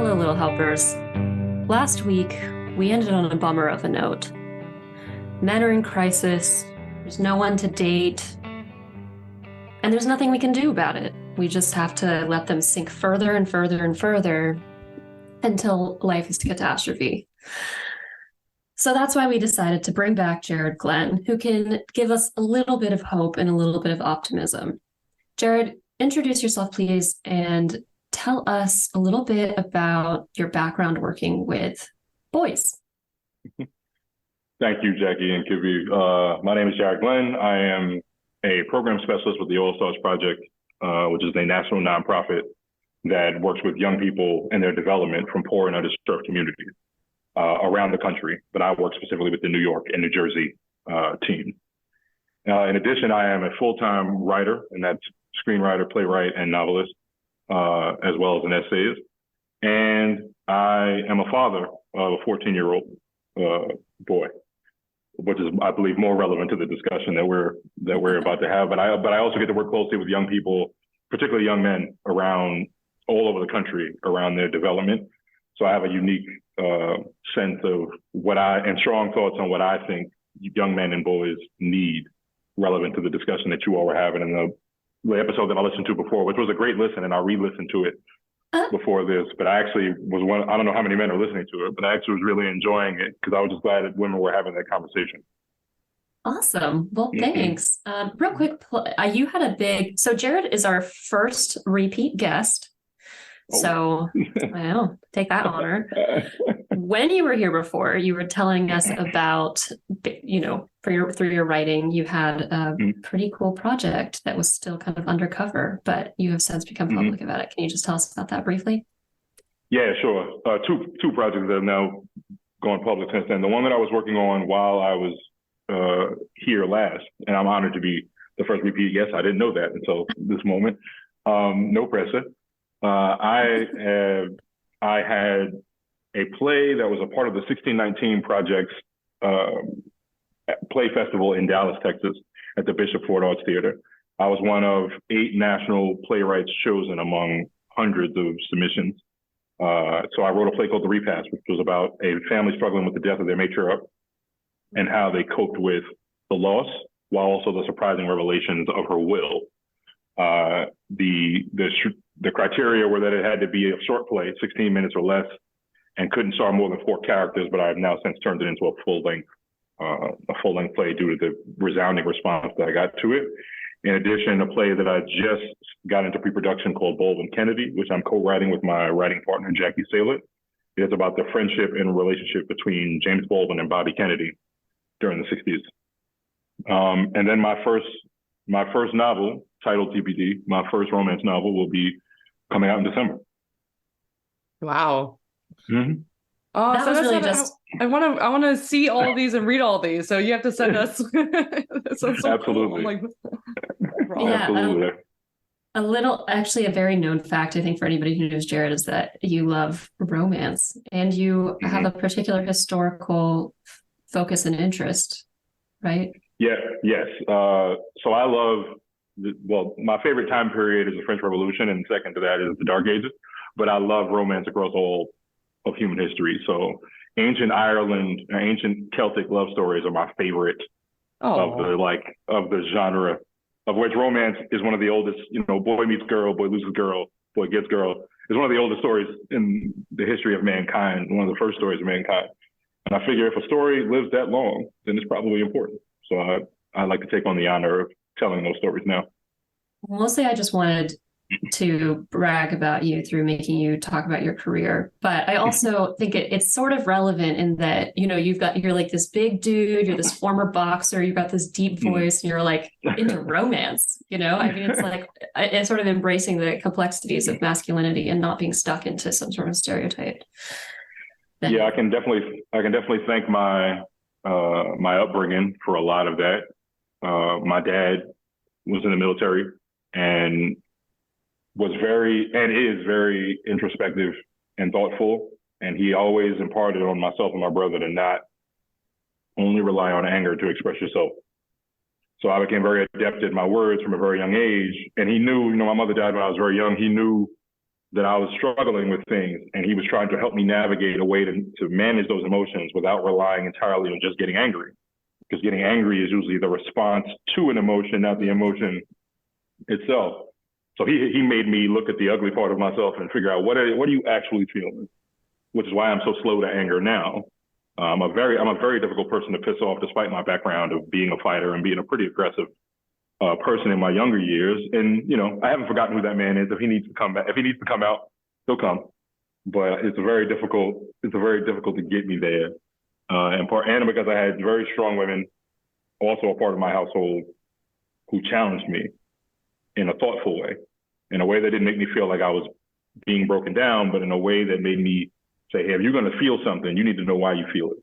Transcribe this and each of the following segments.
Hello, little helpers. Last week, we ended on a bummer of a note. Men are in crisis, there's no one to date, and there's nothing we can do about it. We just have to let them sink further and further and further until life is a catastrophe. So that's why we decided to bring back Jared Glenn, who can give us a little bit of hope and a little bit of optimism. Jared, introduce yourself, please, and tell us a little bit about your background working with boys. Thank you, Jackie and Kivi. My name is Jared Glenn. I am a program specialist with the All Stars Project, which is a national nonprofit that works with young people in their development from poor and underserved communities around the country. But I work specifically with the New York and New Jersey team. In addition, I am a full-time writer, and that's screenwriter, playwright, and novelist, as well as an essayist. And I am a father of a 14-year-old boy, which is, I believe, more relevant to the discussion that we're about to have. But I also get to work closely with young people, particularly young men around all over the country around their development. So I have a unique sense of and strong thoughts on what I think young men and boys need, relevant to the discussion that you all were having in the episode that I listened to before, which was a great listen, and I re-listened to it before this. But I actually I don't know how many men are listening to it, but I actually was really enjoying it because I was just glad that women were having that conversation. Awesome. Well, thanks. Real quick, you had so Jared is our first repeat guest. So I know, take that honor. When you were here before, you were telling us about, through your writing, you had a pretty cool project that was still kind of undercover, but you have since become public about it. Can you just tell us about that briefly? Yeah, sure. Two projects that have now gone public since then. The one that I was working on while I was here last, and I'm honored to be the first repeat guest. I didn't know that until this moment. No pressure. I had a play that was a part of the 1619 Project's play festival in Dallas, Texas, at the Bishop Ford Arts Theater. I was one of 8 national playwrights chosen among hundreds of submissions. So I wrote a play called The Repast, which was about a family struggling with the death of their matriarch and how they coped with the loss, while also the surprising revelations of her will. The criteria were that it had to be a short play, 16 minutes or less, and couldn't star more than 4 characters. But I've now since turned it into a full length play due to the resounding response that I got to it. In addition, a play that I just got into pre-production called Bold and Kennedy, which I'm co-writing with my writing partner Jackie Salett. It's about the friendship and relationship between James Baldwin and Bobby Kennedy during the 60s. And then my first novel, titled TBD, my first romance novel, will be coming out in December. Wow. Mm-hmm. Oh, that was really just. I want to see all these and read all these. So you have to send us. So absolutely. Cool. Absolutely. A very known fact, I think, for anybody who knows Jared, is that you love romance and you have a particular historical focus and interest, right? Yeah. Yes. So I love. My favorite time period is the French Revolution, and second to that is the Dark Ages. But I love romance across all of human history. So ancient Ireland, ancient Celtic love stories are my favorite of the genre, of which romance is one of the oldest. Boy meets girl, boy loses girl, boy gets girl. It's one of the oldest stories in the history of mankind. One of the first stories of mankind. And I figure if a story lives that long, then it's probably important. So I like to take on the honor of telling those stories now. Mostly I just wanted to brag about you through making you talk about your career. But I also think it's sort of relevant in that, you're like this big dude, you're this former boxer, you've got this deep voice, and you're like into romance, it's like it's sort of embracing the complexities of masculinity and not being stuck into some sort of stereotype. Yeah, I can definitely thank my upbringing for a lot of that. My dad was in the military and is very introspective and thoughtful. And he always imparted on myself and my brother to not only rely on anger to express yourself. So I became very adept at my words from a very young age. And he knew, my mother died when I was very young. He knew that I was struggling with things, and he was trying to help me navigate a way to manage those emotions without relying entirely on just getting angry. Because getting angry is usually the response to an emotion, not the emotion itself. So he made me look at the ugly part of myself and figure out what are you actually feeling, which is why I'm so slow to anger now. I'm a very difficult person to piss off, despite my background of being a fighter and being a pretty aggressive person in my younger years. And I haven't forgotten who that man is. If he needs to come out, he'll come. But it's very difficult to get me there. And because I had very strong women, also a part of my household, who challenged me in a thoughtful way, in a way that didn't make me feel like I was being broken down, but in a way that made me say, hey, if you're going to feel something, you need to know why you feel it.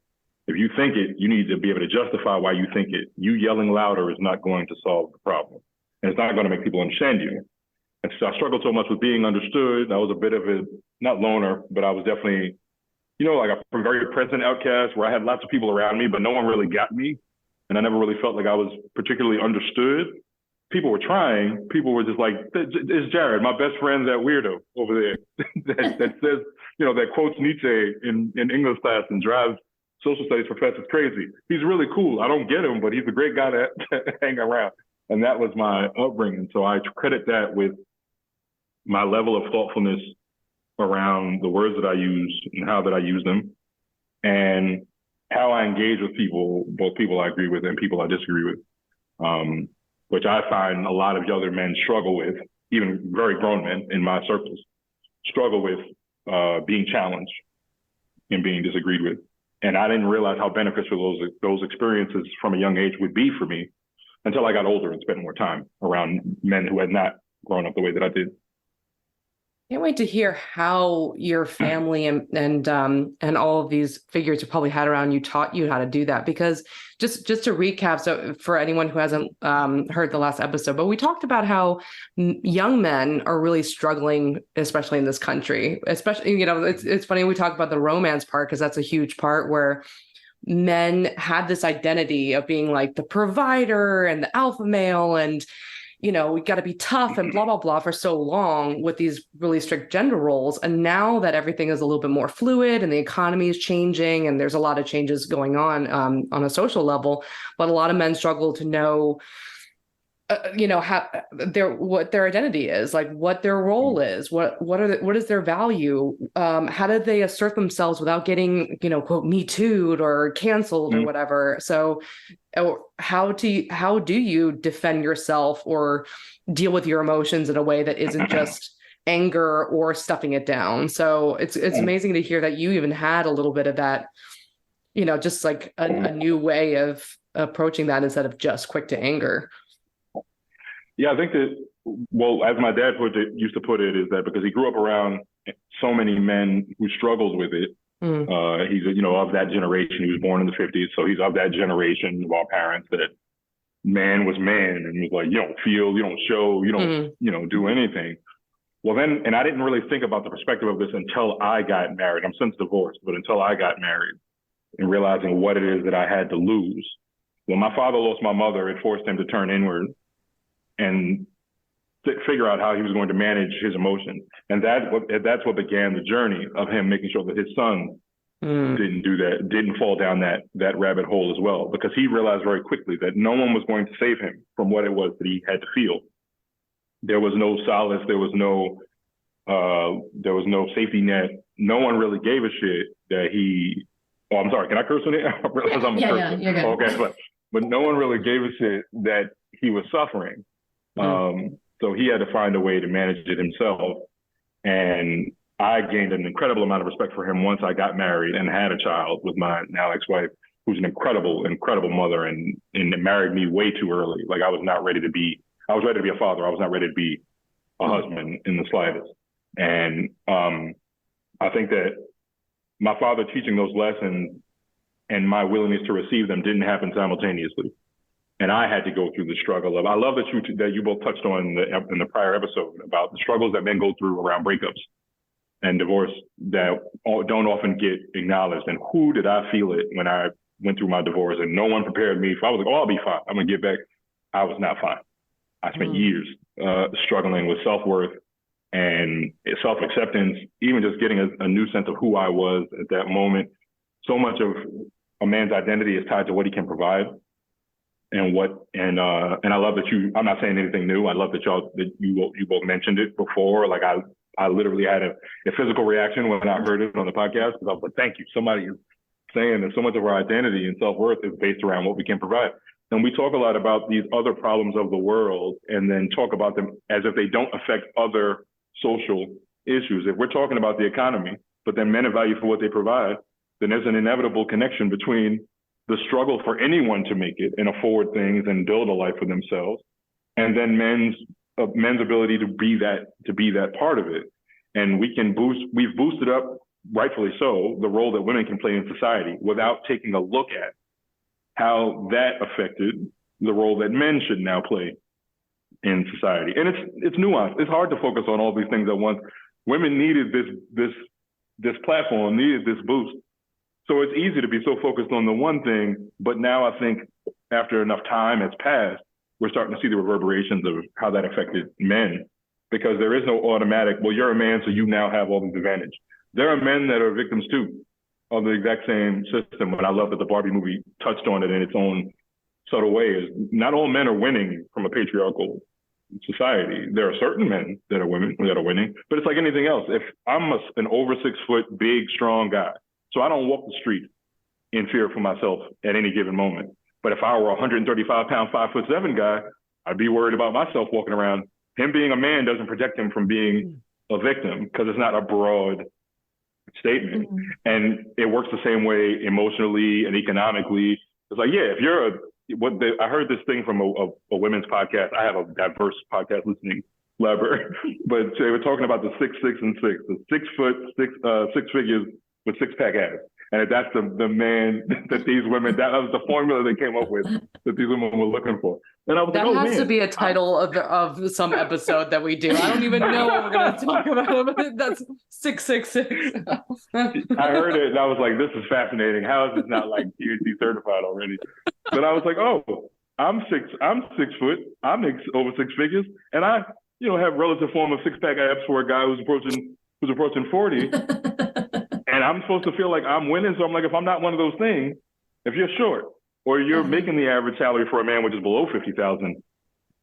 If you think it, you need to be able to justify why you think it. You yelling louder is not going to solve the problem. And it's not going to make people understand you. And so I struggled so much with being understood. I was a bit of a, not loner, but I was definitely, like a very present outcast where I had lots of people around me, but no one really got me. And I never really felt like I was particularly understood. People were trying. People were just like, it's Jared, my best friend, that weirdo over there that says, that quotes Nietzsche in English class and drives social studies professors crazy. He's really cool. I don't get him, but he's a great guy to hang around. And that was my upbringing. So I credit that with my level of thoughtfulness around the words that I use and how that I use them, and how I engage with people, both people I agree with and people I disagree with, which I find a lot of other men struggle with, even very grown men in my circles, struggle with being challenged and being disagreed with. And I didn't realize how beneficial those experiences from a young age would be for me until I got older and spent more time around men who had not grown up the way that I did. Can't wait to hear how your family and all of these figures you probably had around you taught you how to do that. Because just to recap, so for anyone who hasn't heard the last episode, but we talked about how young men are really struggling, especially in this country. Especially, it's funny we talk about the romance part, because that's a huge part where men had this identity of being like the provider and the alpha male, and we got to be tough and blah, blah, blah for so long with these really strict gender roles. And now that everything is a little bit more fluid and the economy is changing and there's a lot of changes going on a social level, but a lot of men struggle to know, how what their identity is, like what their role is, what is their value? How do they assert themselves without getting, quote, me too'd or canceled or whatever? So how do you defend yourself or deal with your emotions in a way that isn't just anger or stuffing it down? So it's amazing to hear that you even had a little bit of that, just like a new way of approaching that instead of just quick to anger. Yeah, I think that, well, as my dad used to put it, is that because he grew up around so many men who struggled with it. He's, of that generation. He was born in the 50s. So he's of that generation of our parents that man was man. And he was like, you don't feel, you don't show, you don't, do anything. Well, then, and I didn't really think about the perspective of this until I got married. I'm since divorced, but until I got married and realizing what it is that I had to lose. When my father lost my mother, it forced him to turn inward and figure out how he was going to manage his emotions. And that's what began the journey of him making sure that his son didn't do that, didn't fall down that rabbit hole as well, because he realized very quickly that no one was going to save him from what it was that he had to feel. There was no solace. There was no safety net. No one really gave a shit that he, oh, I'm sorry, can I curse on it? I realize I'm a person. Yeah, you're good. Okay, but no one really gave a shit that he was suffering. So he had to find a way to manage it himself. And I gained an incredible amount of respect for him once I got married and had a child with my now ex-wife, who's an incredible, incredible mother, and married me way too early. Like I was ready to be a father. I was not ready to be a husband in the slightest. And I think that my father teaching those lessons and my willingness to receive them didn't happen simultaneously. And I had to go through the struggle of, I love that you both touched on in the prior episode about the struggles that men go through around breakups and divorce that don't often get acknowledged. And who did I feel it when I went through my divorce and no one prepared me for? I was like, oh, I'll be fine. I'm going to get back. I was not fine. I spent years struggling with self-worth, and self-acceptance, even just getting a new sense of who I was at that moment. So much of a man's identity is tied to what he can provide. And I love that I'm not saying anything new. I love that you both mentioned it before. Like I literally had a physical reaction when I heard it on the podcast, because I was like, thank you. Somebody is saying that so much of our identity and self-worth is based around what we can provide. And we talk a lot about these other problems of the world and then talk about them as if they don't affect other social issues. If we're talking about the economy, but then men are valued for what they provide, then there's an inevitable connection between the struggle for anyone to make it and afford things and build a life for themselves, and then men's ability to be that part of it. And we've boosted up, rightfully so, the role that women can play in society without taking a look at how that affected the role that men should now play in society. And it's nuanced. It's hard to focus on all these things at once. Women needed this platform, needed this boost. So it's easy to be so focused on the one thing, but now I think after enough time has passed, we're starting to see the reverberations of how that affected men, because there is no automatic, well, you're a man, so you now have all these advantages. There are men that are victims too of the exact same system. And I love that the Barbie movie touched on it in its own subtle way. Is not all men are winning from a patriarchal society. There are certain men that are winning, but it's like anything else. If I'm an over 6 foot, big, strong guy, so I don't walk the street in fear for myself at any given moment. But if I were a 135 pound, 5'7" guy, I'd be worried about myself walking around. Him being a man doesn't protect him from being a victim, because it's not a broad statement. Mm-hmm. And it works the same way emotionally and economically. It's like, yeah, if I heard this thing from a women's podcast. I have a diverse podcast listening library, but they were talking about the 6, 6, and 6, the 6 foot, six figures with 6-pack abs. And that's the man that these women, that was the formula they came up with that these women were looking for. And I was that has to be a title of some episode that we do. I don't even know what we're going to talk about. But that's 666. I heard it and I was like, this is fascinating. How is this not like PhD certified already? But I was like, oh, I'm 6 foot. I make over 6 figures, and I, have relative form of 6-pack abs for a guy who's approaching 40. And I'm supposed to feel like I'm winning. So I'm like, if I'm not one of those things, if you're short or you're making the average salary for a man, which is below $50,000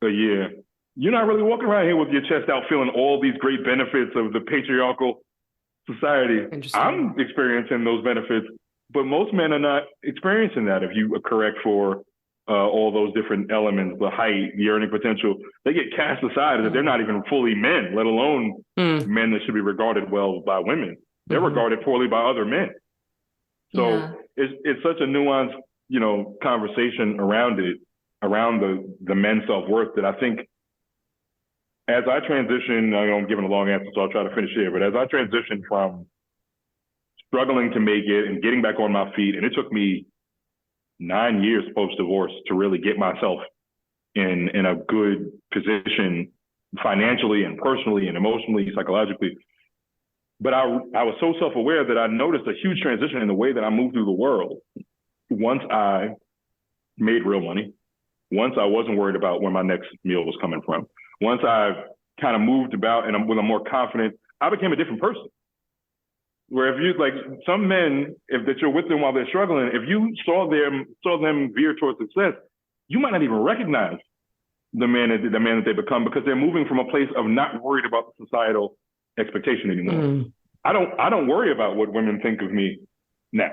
a year, you're not really walking around here with your chest out feeling all these great benefits of the patriarchal society. I'm experiencing those benefits, but most men are not experiencing that. If you correct for all those different elements, the height, the earning potential, they get cast aside as if they're not even fully men, let alone men that should be regarded well by women. They're regarded poorly by other men. So it's such a nuanced, conversation around the men's self-worth, that I think as I transition, I'm giving a long answer, so I'll try to finish here, but as I transition from struggling to make it and getting back on my feet, and it took me 9 years post-divorce to really get myself in a good position financially and personally and emotionally, psychologically. But I was so self-aware that I noticed a huge transition in the way that I moved through the world. Once I made real money, once I wasn't worried about where my next meal was coming from, once I kind of moved about and I'm more confident, I became a different person. Where if you, like some men, if that you're with them while they're struggling, if you saw them veer towards success, you might not even recognize the man that they become, because they're moving from a place of not worried about the societal expectation anymore. I don't worry about what women think of me now.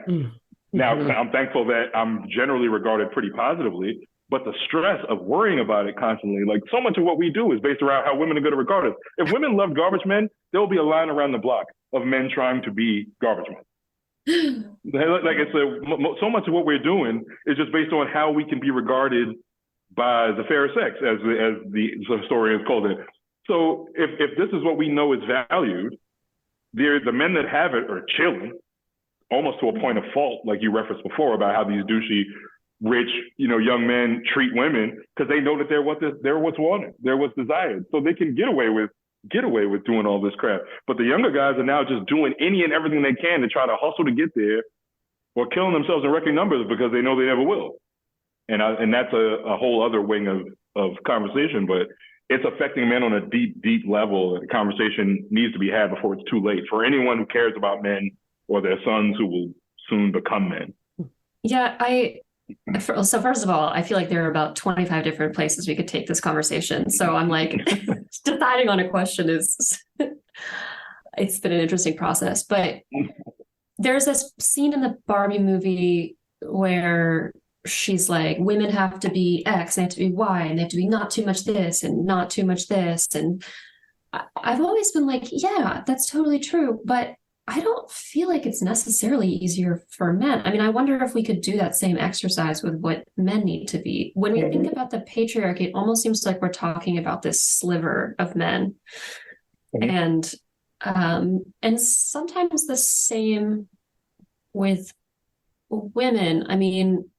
Now, I'm thankful that I'm generally regarded pretty positively, but the stress of worrying about it constantly, like so much of what we do is based around how women are going to regard us. If women love garbage men, there will be a line around the block of men trying to be garbage men. Like so much of what we're doing is just based on how we can be regarded by the fair sex, as the historians called it. So if this is what we know is valued, the men that have it are chilling, almost to a point of fault, like you referenced before about how these douchey, rich, young men treat women, because they know that they're what's wanted, they're what's desired, so they can get away with doing all this crap. But the younger guys are now just doing any and everything they can to try to hustle to get there, or killing themselves in record numbers because they know they never will. And that's a whole other wing of conversation, but it's affecting men on a deep, deep level. The conversation needs to be had before it's too late for anyone who cares about men or their sons who will soon become men. Yeah, so first of all, I feel like there are about 25 different places we could take this conversation. So I'm like, deciding on a question it's been an interesting process. But there's this scene in the Barbie movie where she's like, women have to be X, and they have to be Y, and they have to be not too much this and not too much this. And I've always been like, yeah, that's totally true. But I don't feel like it's necessarily easier for men. I mean, I wonder if we could do that same exercise with what men need to be. When we think about the patriarchy, it almost seems like we're talking about this sliver of men. And sometimes the same with women. I mean,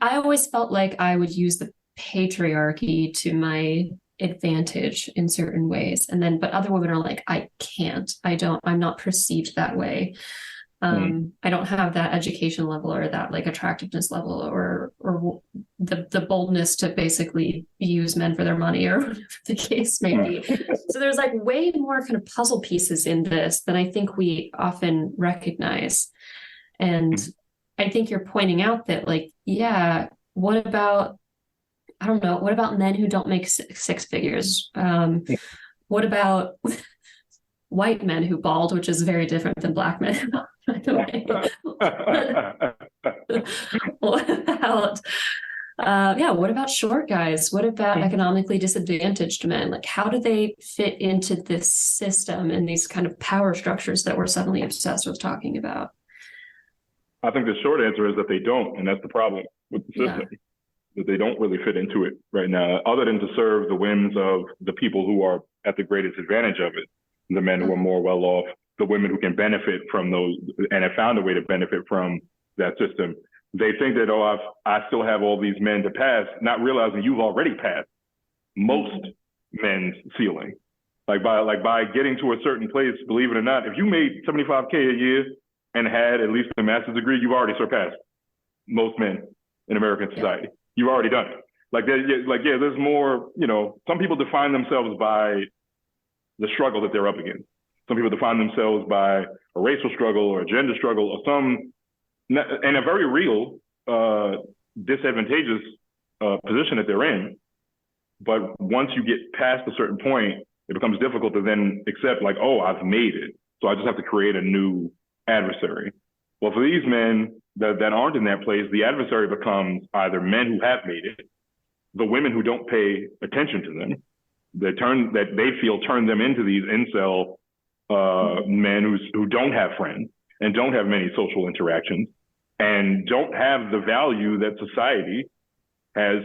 I always felt like I would use the patriarchy to my advantage in certain ways. But other women are like, I can't, I'm not perceived that way. I don't have that education level or that like attractiveness level or the boldness to basically use men for their money or whatever the case may be. So there's like way more kind of puzzle pieces in this than I think we often recognize. And I think you're pointing out that like, yeah, what about men who don't make six figures? What about white men who bald, which is very different than black men, by the way. What about short guys? What about economically disadvantaged men? Like, how do they fit into this system and these kind of power structures that we're suddenly obsessed with talking about? I think the short answer is that they don't, and that's the problem with the system. Yeah. That they don't really fit into it right now, other than to serve the whims of the people who are at the greatest advantage of it, the men who are more well off, the women who can benefit from those and have found a way to benefit from that system. They think that, I still have all these men to pass, not realizing you've already passed most men's ceiling. Like by getting to a certain place, believe it or not, if you made $75K a year and had at least a master's degree, you've already surpassed most men in American society. Yeah. You've already done it. There's more, some people define themselves by the struggle that they're up against. Some people define themselves by a racial struggle or a gender struggle or and a very real disadvantageous position that they're in. But once you get past a certain point, it becomes difficult to then accept like, I've made it. So I just have to create a new adversary. Well, for these men that aren't in that place, the adversary becomes either men who have made it, the women who don't pay attention to them, that they feel turn them into these incel men who don't have friends and don't have many social interactions and don't have the value that society has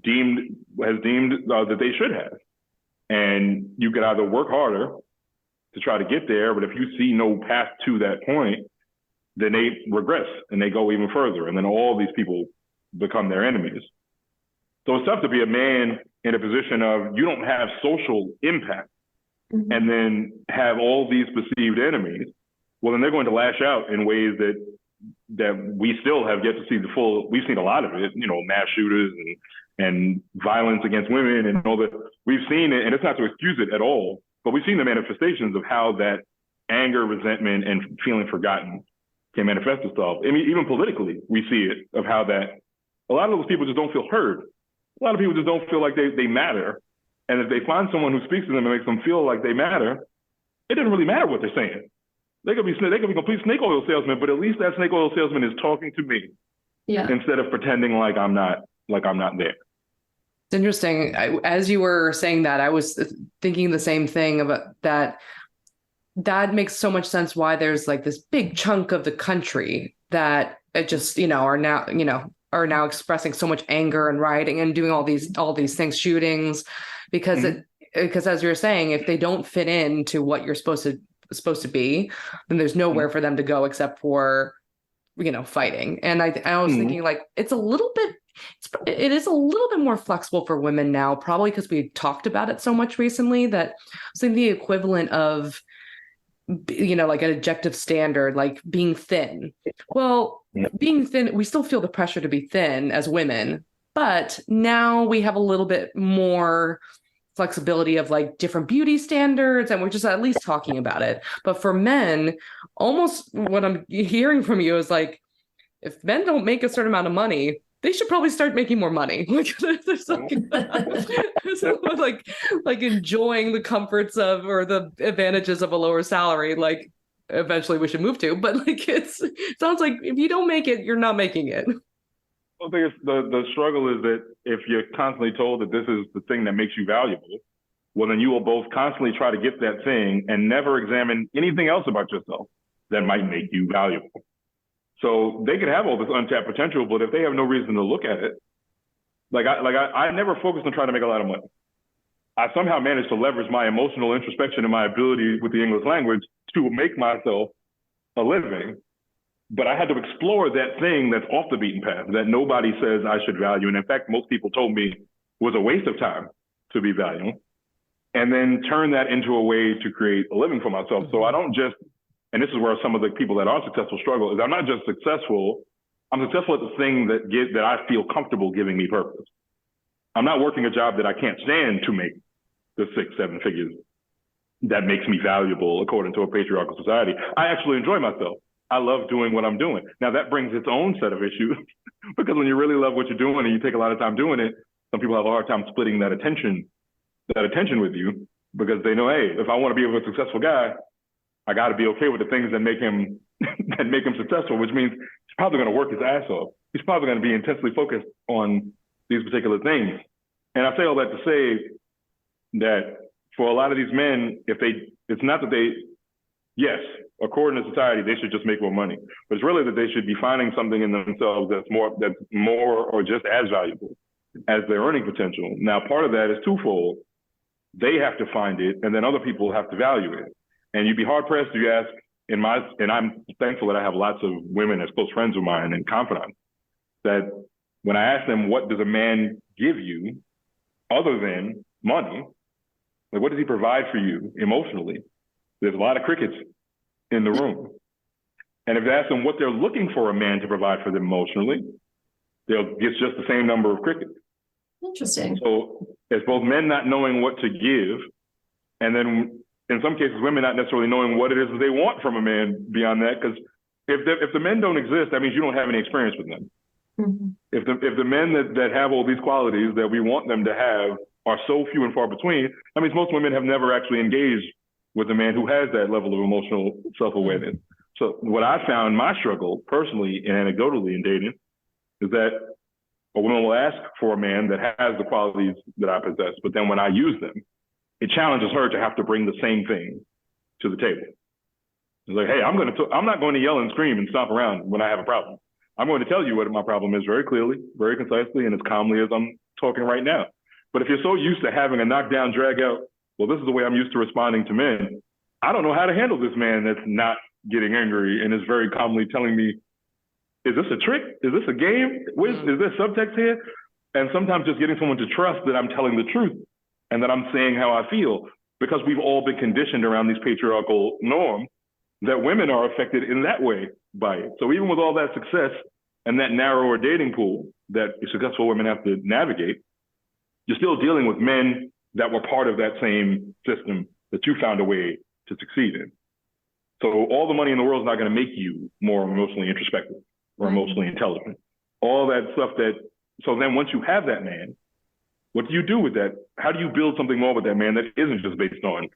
deemed that they should have. And you can either work harder to try to get there, but if you see no path to that point, then they regress and they go even further. And then all these people become their enemies. So it's tough to be a man in a position of you don't have social impact and then have all these perceived enemies. Well, then they're going to lash out in ways that we still have yet to see the full. We've seen a lot of it, mass shooters and violence against women and all that. We've seen it, and it's not to excuse it at all, but we've seen the manifestations of how that anger, resentment, and feeling forgotten can manifest itself. I mean, even politically, we see it of how that a lot of those people just don't feel heard. A lot of people just don't feel like they matter. And if they find someone who speaks to them and makes them feel like they matter, it doesn't really matter what they're saying. They could be complete snake oil salesmen, but at least that snake oil salesman is talking to me instead of pretending like I'm not there. It's interesting. As you were saying that, I was thinking the same thing about that. That makes so much sense why there's like this big chunk of the country that it just, are now expressing so much anger and rioting and doing all these things, shootings, because because as you're saying, if they don't fit into what you're supposed to be, then there's nowhere for them to go except for, fighting. And I was thinking like it is a little bit more flexible for women now, probably because we talked about it so much recently that I think the equivalent of, like an objective standard, like being thin. Well, being thin, we still feel the pressure to be thin as women, But now we have a little bit more flexibility of like different beauty standards, and we're just at least talking about it. But for men, almost what I'm hearing from you is like, if men don't make a certain amount of money, they should probably start making more money. Like there's like enjoying the comforts of or the advantages of a lower salary. Like eventually we should move to, but like it sounds like if you don't make it, you're not making it. Well, the struggle is that if you're constantly told that this is the thing that makes you valuable, well, then you will both constantly try to get that thing and never examine anything else about yourself that might make you valuable. So they could have all this untapped potential, but if they have no reason to look at it, I never focused on trying to make a lot of money. I somehow managed to leverage my emotional introspection and my ability with the English language to make myself a living. But I had to explore that thing that's off the beaten path that nobody says I should value. And in fact, most people told me was a waste of time to be valued, and then turn that into a way to create a living for myself. So I don't just, and this is where some of the people that are successful struggle, is I'm not just successful, I'm successful at the thing that I feel comfortable giving me purpose. I'm not working a job that I can't stand to make the 6-7 figures that makes me valuable according to a patriarchal society. I actually enjoy myself. I love doing what I'm doing. Now that brings its own set of issues because when you really love what you're doing and you take a lot of time doing it, some people have a hard time splitting that attention with you because they know, hey, if I want to be a successful guy, I got to be okay with the things that make him successful, which means he's probably going to work his ass off. He's probably going to be intensely focused on these particular things. And I say all that to say that for a lot of these men, it's not that they, yes, according to society, they should just make more money, but it's really that they should be finding something in themselves that's more or just as valuable as their earning potential. Now, part of that is twofold. They have to find it, and then other people have to value it. And you'd be hard pressed to ask, and I'm thankful that I have lots of women as close friends of mine and confidants, that when I ask them, what does a man give you other than money? Like, what does he provide for you emotionally? There's a lot of crickets in the room. And if you ask them what they're looking for a man to provide for them emotionally, they'll get just the same number of crickets. Interesting. So it's both men not knowing what to give, and then in some cases, women not necessarily knowing what it is that they want from a man beyond that. Because if the men don't exist, that means you don't have any experience with them. Mm-hmm. If the men that have all these qualities that we want them to have are so few and far between, that means most women have never actually engaged with a man who has that level of emotional self-awareness. So what I found my struggle personally and anecdotally in dating is that a woman will ask for a man that has the qualities that I possess, but then when I use them, it challenges her to have to bring the same thing to the table. It's like, hey, I'm not going to yell and scream and stomp around when I have a problem. I'm going to tell you what my problem is very clearly, very concisely, and as calmly as I'm talking right now. But if you're so used to having a knockdown, drag out, well, this is the way I'm used to responding to men, I don't know how to handle this man that's not getting angry and is very calmly telling me, is this a trick? Is this a game? Is there subtext here? And sometimes just getting someone to trust that I'm telling the truth and that I'm saying how I feel, because we've all been conditioned around these patriarchal norms that women are affected in that way by it. So even with all that success and that narrower dating pool that successful women have to navigate, you're still dealing with men that were part of that same system that you found a way to succeed in. So all the money in the world is not going to make you more emotionally introspective or emotionally intelligent. All that stuff so then once you have that man, what do you do with that? How do you build something more with that man that isn't just based on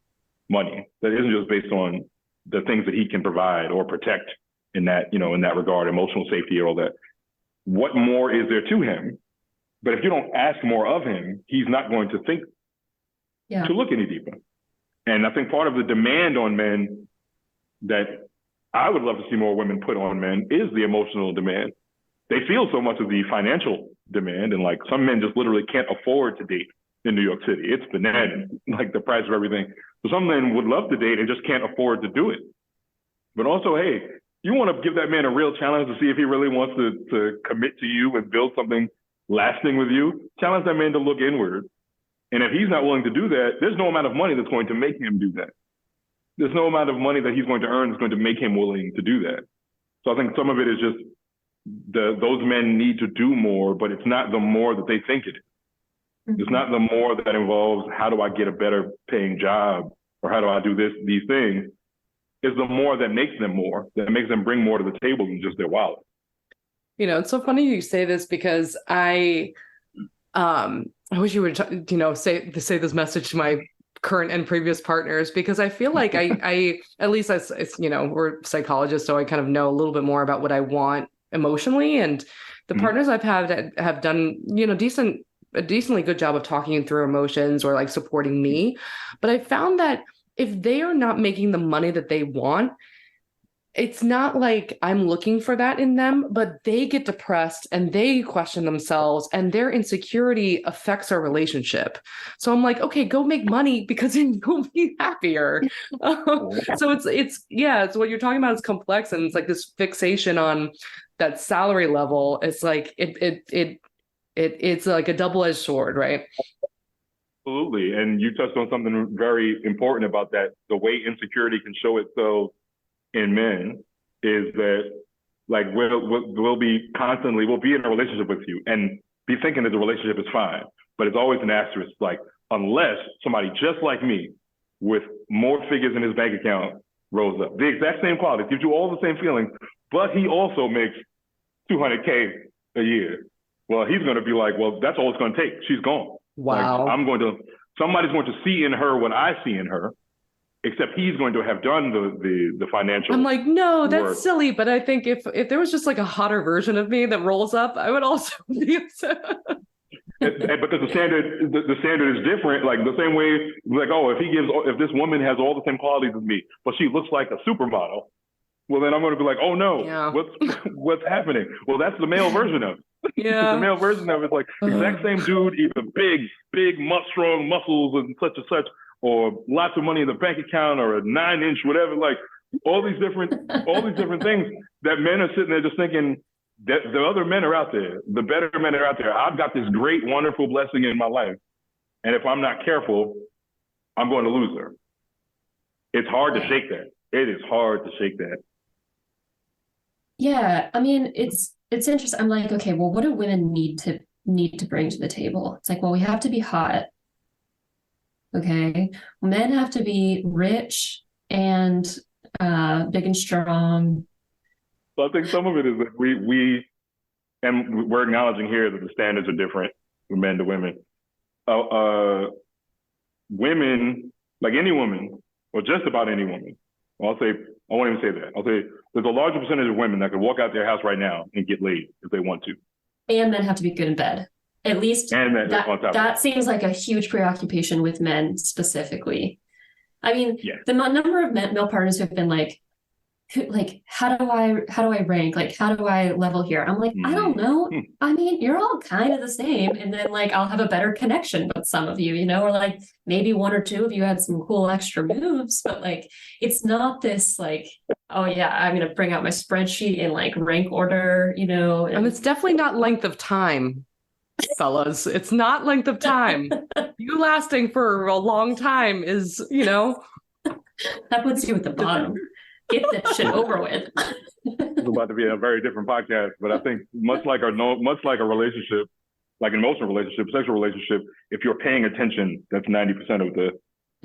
money, that isn't just based on the things that he can provide or protect in that regard, emotional safety and all that? What more is there to him? But if you don't ask more of him, he's not going to think to look any deeper. And I think part of the demand on men that I would love to see more women put on men is the emotional demand. They feel so much of the financial demand, and like some men just literally can't afford to date in New York City. It's bananas, like the price of everything. So some men would love to date and just can't afford to do it. But also, hey, you want to give that man a real challenge to see if he really wants to commit to you and build something lasting with you. Challenge that man to look inward. And if he's not willing to do that, there's no amount of money that's going to make him do that. There's no amount of money that he's going to earn that's going to make him willing to do that. So I think some of it is just those men need to do more, but it's not the more that they think it is. Mm-hmm. It's not the more that involves how do I get a better paying job or how do I do these things. It's the more that makes them bring more to the table than just their wallet. You know, it's so funny you say this because I wish you would, say this message to my current and previous partners, because I feel like I at least as we're psychologists, so I kind of know a little bit more about what I want emotionally, and the partners I've had have done, a decently good job of talking through emotions or like supporting me. But I found that if they are not making the money that they want, it's not like I'm looking for that in them, but they get depressed and they question themselves and their insecurity affects our relationship. So I'm like, okay, go make money because then you'll be happier. So it's what you're talking about is complex, and it's like this fixation on that salary level. It's like it's like a double-edged sword, right? Absolutely. And you touched on something very important about that. The way insecurity can show itself in men is that, like, we'll be in a relationship with you and be thinking that the relationship is fine, but it's always an asterisk, like, unless somebody just like me with more figures in his bank account rolls up, the exact same quality, gives you all the same feelings, but he also makes $200K a year. Well, he's going to be like, well, that's all it's going to take. She's gone. Wow. Like, somebody's going to see in her what I see in her, except he's going to have done the financial. I'm like, no, that's work. Silly. But I think if there was just like a hotter version of me that rolls up, I would also be upset. and because the standard is different, like the same way, like, oh, if this woman has all the same qualities as me, but she looks like a supermodel, well, then I'm going to be like, oh no, yeah. what's happening? Well, that's the male version of it. Yeah. The male version of it is like exact same dude, either big, strong muscles and such, or lots of money in the bank account, or a 9-inch, whatever. Like all these different things that men are sitting there just thinking that the other men are out there, the better men are out there. I've got this great, wonderful blessing in my life, and if I'm not careful, I'm going to lose her. It's hard to shake that. It is hard to shake that. Yeah, I mean, it's interesting. I'm like, okay, well, what do women need to bring to the table? It's like, well, we have to be hot. Okay. Men have to be rich and big and strong. So I think some of it is that we're acknowledging here that the standards are different from men to women. Women, like any woman, or just about any woman, I won't even say that. I'll say there's a larger percentage of women that could walk out their house right now and get laid if they want to. And men have to be good in bed. At least that seems like a huge preoccupation with men specifically. I mean, the number of male partners who have been like, how do I rank? Like, how do I level here? I'm like, I don't know. I mean, you're all kind of the same. And then like, I'll have a better connection with some of you, or like maybe one or two of you had some cool extra moves, but like, it's not this like, oh yeah, I'm going to bring out my spreadsheet in like rank order, And it's definitely not length of time, fellas. It's not length of time. You lasting for a long time is, that puts you at the bottom. Get that shit over with. It's about to be a very different podcast, but I think much like a relationship, like an emotional relationship, sexual relationship, if you're paying attention, that's 90% of the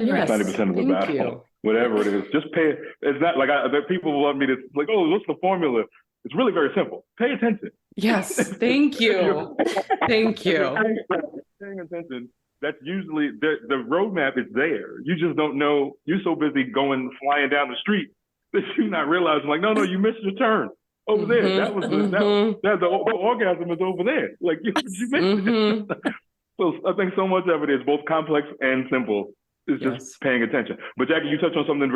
90% of the battle. Whatever it is, just pay. It's not like people love me to like, oh, what's the formula? It's really very simple. Pay attention. Yes, thank you, thank you. Paying attention. That's usually the roadmap is there. You just don't know. You're so busy flying down the street that you're not realizing, like, no, you missed your turn over there. That was the orgasm is over there. Like you missed it. So I think so much of it is both complex and simple. It's just paying attention. But Jackie, you touched on something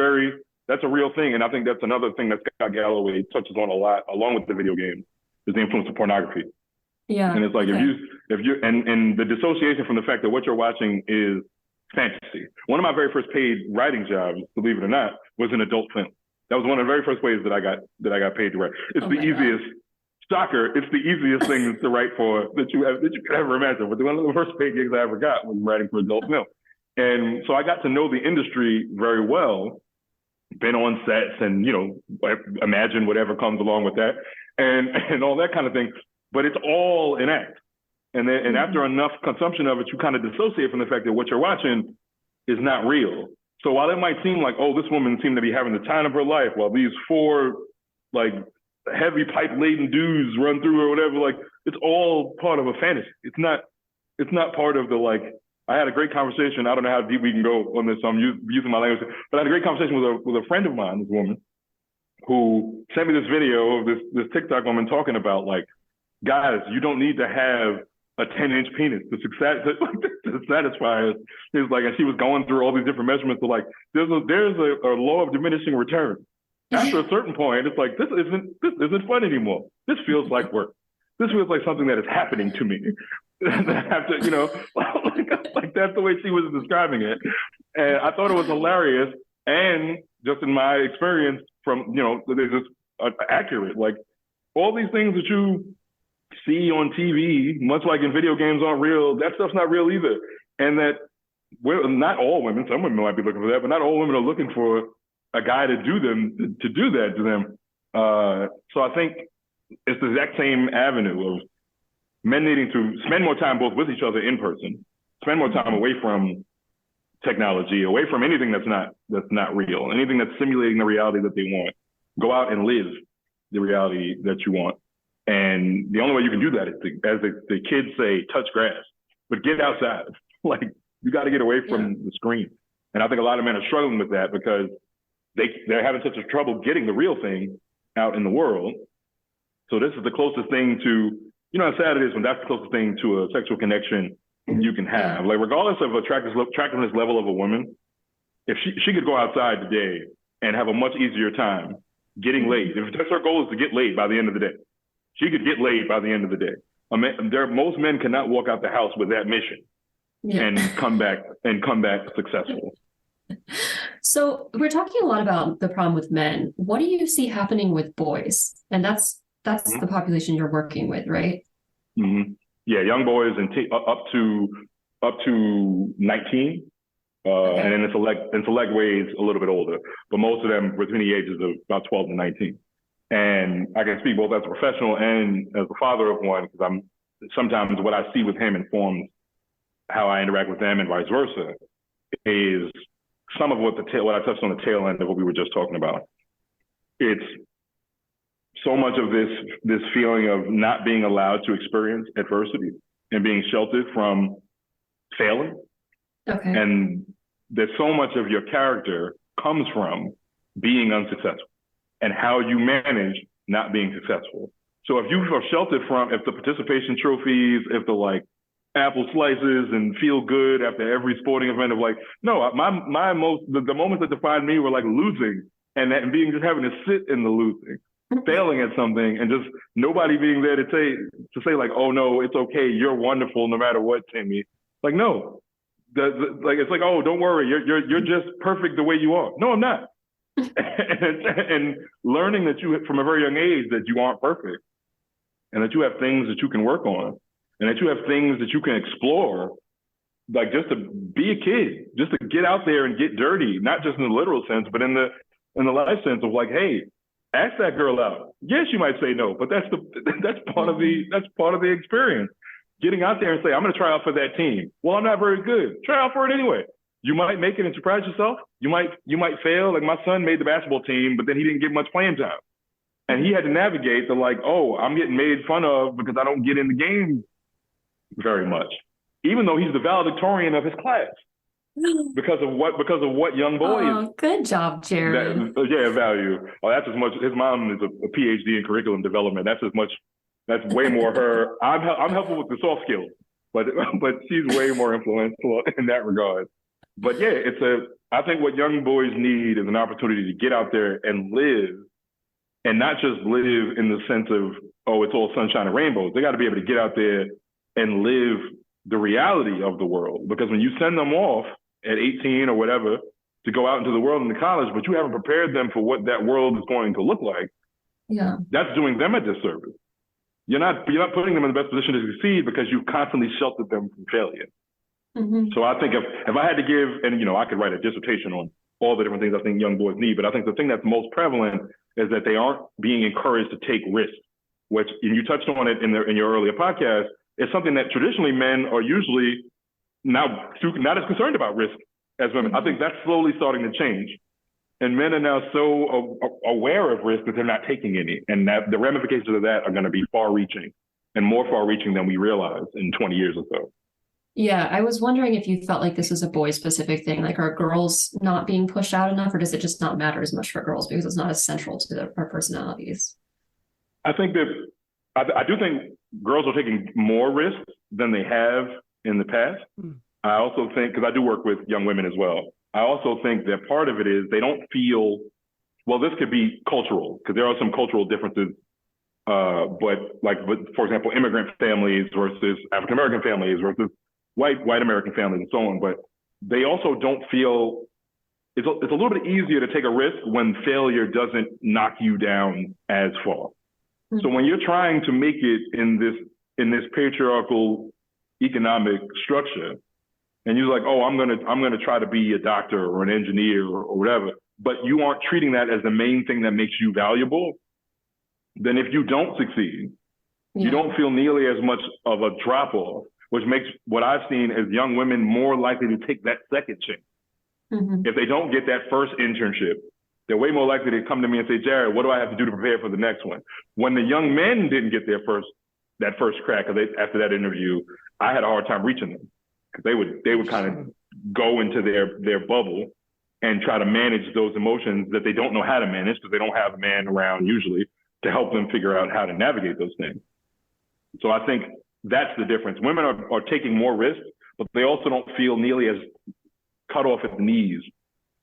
that's a real thing, and I think that's another thing that Scott Galloway touches on a lot, along with the video game, is the influence of pornography. Yeah. And it's like if you and the dissociation from the fact that what you're watching is fantasy. One of my very first paid writing jobs, believe it or not, was an adult film. That was one of the very first ways that I got paid to write. It's the easiest. Shocker! It's the easiest thing to write for that you could ever imagine. But one of the first paid gigs I ever got was writing for adult film, and so I got to know the industry very well. been on sets and, imagine whatever comes along with that and all that kind of thing. But it's all an act. And then, and after enough consumption of it, you kind of dissociate from the fact that what you're watching is not real. So while it might seem like, oh, this woman seemed to be having the time of her life while these four like heavy pipe laden dudes run through or whatever, like it's all part of a fantasy. It's not part of the like. I had a great conversation. I don't know how deep we can go on this. So I'm using my language, but I had a great conversation with a friend of mine, this woman, who sent me this video of this TikTok woman talking about like, guys, you don't need to have a 10-inch penis to satisfy us. It's like, and she was going through all these different measurements. Of like, there's a law of diminishing return. After a certain point, it's like this isn't fun anymore. This feels like work. This feels like something that is happening to me. After, like that's the way she was describing it, and I thought it was hilarious. And just in my experience, from they're just accurate. Like all these things that you see on TV, much like in video games, aren't real. That stuff's not real either. And that not all women, some women might be looking for that, but not all women are looking for a guy to do that to them. So I think it's the exact same avenue of men needing to spend more time both with each other in person, spend more time away from technology, away from anything that's not real, anything that's simulating the reality that they want. Go out and live the reality that you want. And the only way you can do that is to, as the kids say, touch grass, but get outside. Like you got to get away from the screen. And I think a lot of men are struggling with that because they're having such a trouble getting the real thing out in the world. So this is the closest thing to, how sad it is when that's the closest thing to a sexual connection you can have. Like regardless of attractiveness level of a woman, if she could go outside today and have a much easier time getting laid, if that's her goal is to get laid by the end of the day, she could get laid by the end of the day. Most men cannot walk out the house with that mission and come back successful. So we're talking a lot about the problem with men. What do you see happening with boys? And that's the population you're working with, right? Mm-hmm. Yeah, young boys and up to 19, and then in select ways a little bit older, but most of them between the ages of about 12 to 19. And I can speak both as a professional and as a father of one, because sometimes what I see with him informs how I interact with them and vice versa. Is some of what I touched on the tail end of what we were just talking about. It's so much of this feeling of not being allowed to experience adversity and being sheltered from failing. Okay. And there's so much of your character comes from being unsuccessful and how you manage not being successful. So if you are sheltered from, if the participation trophies, if the apple slices and feel good after every sporting event of no, the moments that defined me were losing and just having to sit in the losing, failing at something and just nobody being there to say oh no, it's okay, you're wonderful no matter what, Timmy. No, it's oh, don't worry, you're just perfect the way you are. No, I'm not. and learning that you from a very young age that you aren't perfect and that you have things that you can work on and that you have things that you can explore, just to be a kid, just to get out there and get dirty, not just in the literal sense, but in the life sense of hey, ask that girl out. Yes, you might say no, but that's part of the experience. Getting out there and say, I'm going to try out for that team. Well, I'm not very good. Try out for it anyway. You might make it and surprise yourself. You might fail. Like my son made the basketball team, but then he didn't get much playing time. And he had to navigate the oh, I'm getting made fun of because I don't get in the game very much, even though he's the valedictorian of his class. Because of what young boys. Oh, good job, Jared. Value. Oh, that's as much. His mom is a PhD in curriculum development. That's way more her. I'm helpful with the soft skills, but she's way more influential in that regard. But yeah, I think what young boys need is an opportunity to get out there and live, and not just live in the sense of, oh, it's all sunshine and rainbows. They got to be able to get out there and live the reality of the world. Because when you send them off at 18 or whatever to go out into the world into college, but you haven't prepared them for what that world is going to look like, that's doing them a disservice. You're not putting them in the best position to succeed because you've constantly sheltered them from failure. Mm-hmm. So I think if I had to give, and I could write a dissertation all the different things I think young boys need. But I think the thing that's most prevalent is that they aren't being encouraged to take risks, which, and you touched on it in your earlier podcast, is something that traditionally men are usually not as concerned about risk as women. I think that's slowly starting to change. And men are now so aware of risk that they're not taking any. And that the ramifications of that are going to be far-reaching and more far-reaching than we realize in 20 years or so. Yeah, I was wondering if you felt like this is a boy-specific thing. Like, are girls not being pushed out enough, or does it just not matter as much for girls because it's not as central to our personalities? I think that I do think girls are taking more risks than they have in the past. I also think, because I do work with young women as well, I also think that part of it is they don't feel, well, this could be cultural, because there are some cultural differences. But for example, immigrant families versus African-American families versus white American families and so on. But they also don't feel, it's a little bit easier to take a risk when failure doesn't knock you down as far. Mm-hmm. So when you're trying to make it in this patriarchal economic structure, and you're like, oh, I'm gonna try to be a doctor or an engineer or whatever, but you aren't treating that as the main thing that makes you valuable, then if you don't succeed, you don't feel nearly as much of a drop off, which makes what I've seen as young women more likely to take that second chance. Mm-hmm. If they don't get that first internship, they're way more likely to come to me and say, Jared, what do I have to do to prepare for the next one? When the young men didn't get that first crack after that interview, I had a hard time reaching them, because they would kind of go into their bubble and try to manage those emotions that they don't know how to manage, because they don't have a man around usually to help them figure out how to navigate those things. So I think that's the difference. Women are taking more risks, but they also don't feel nearly as cut off at the knees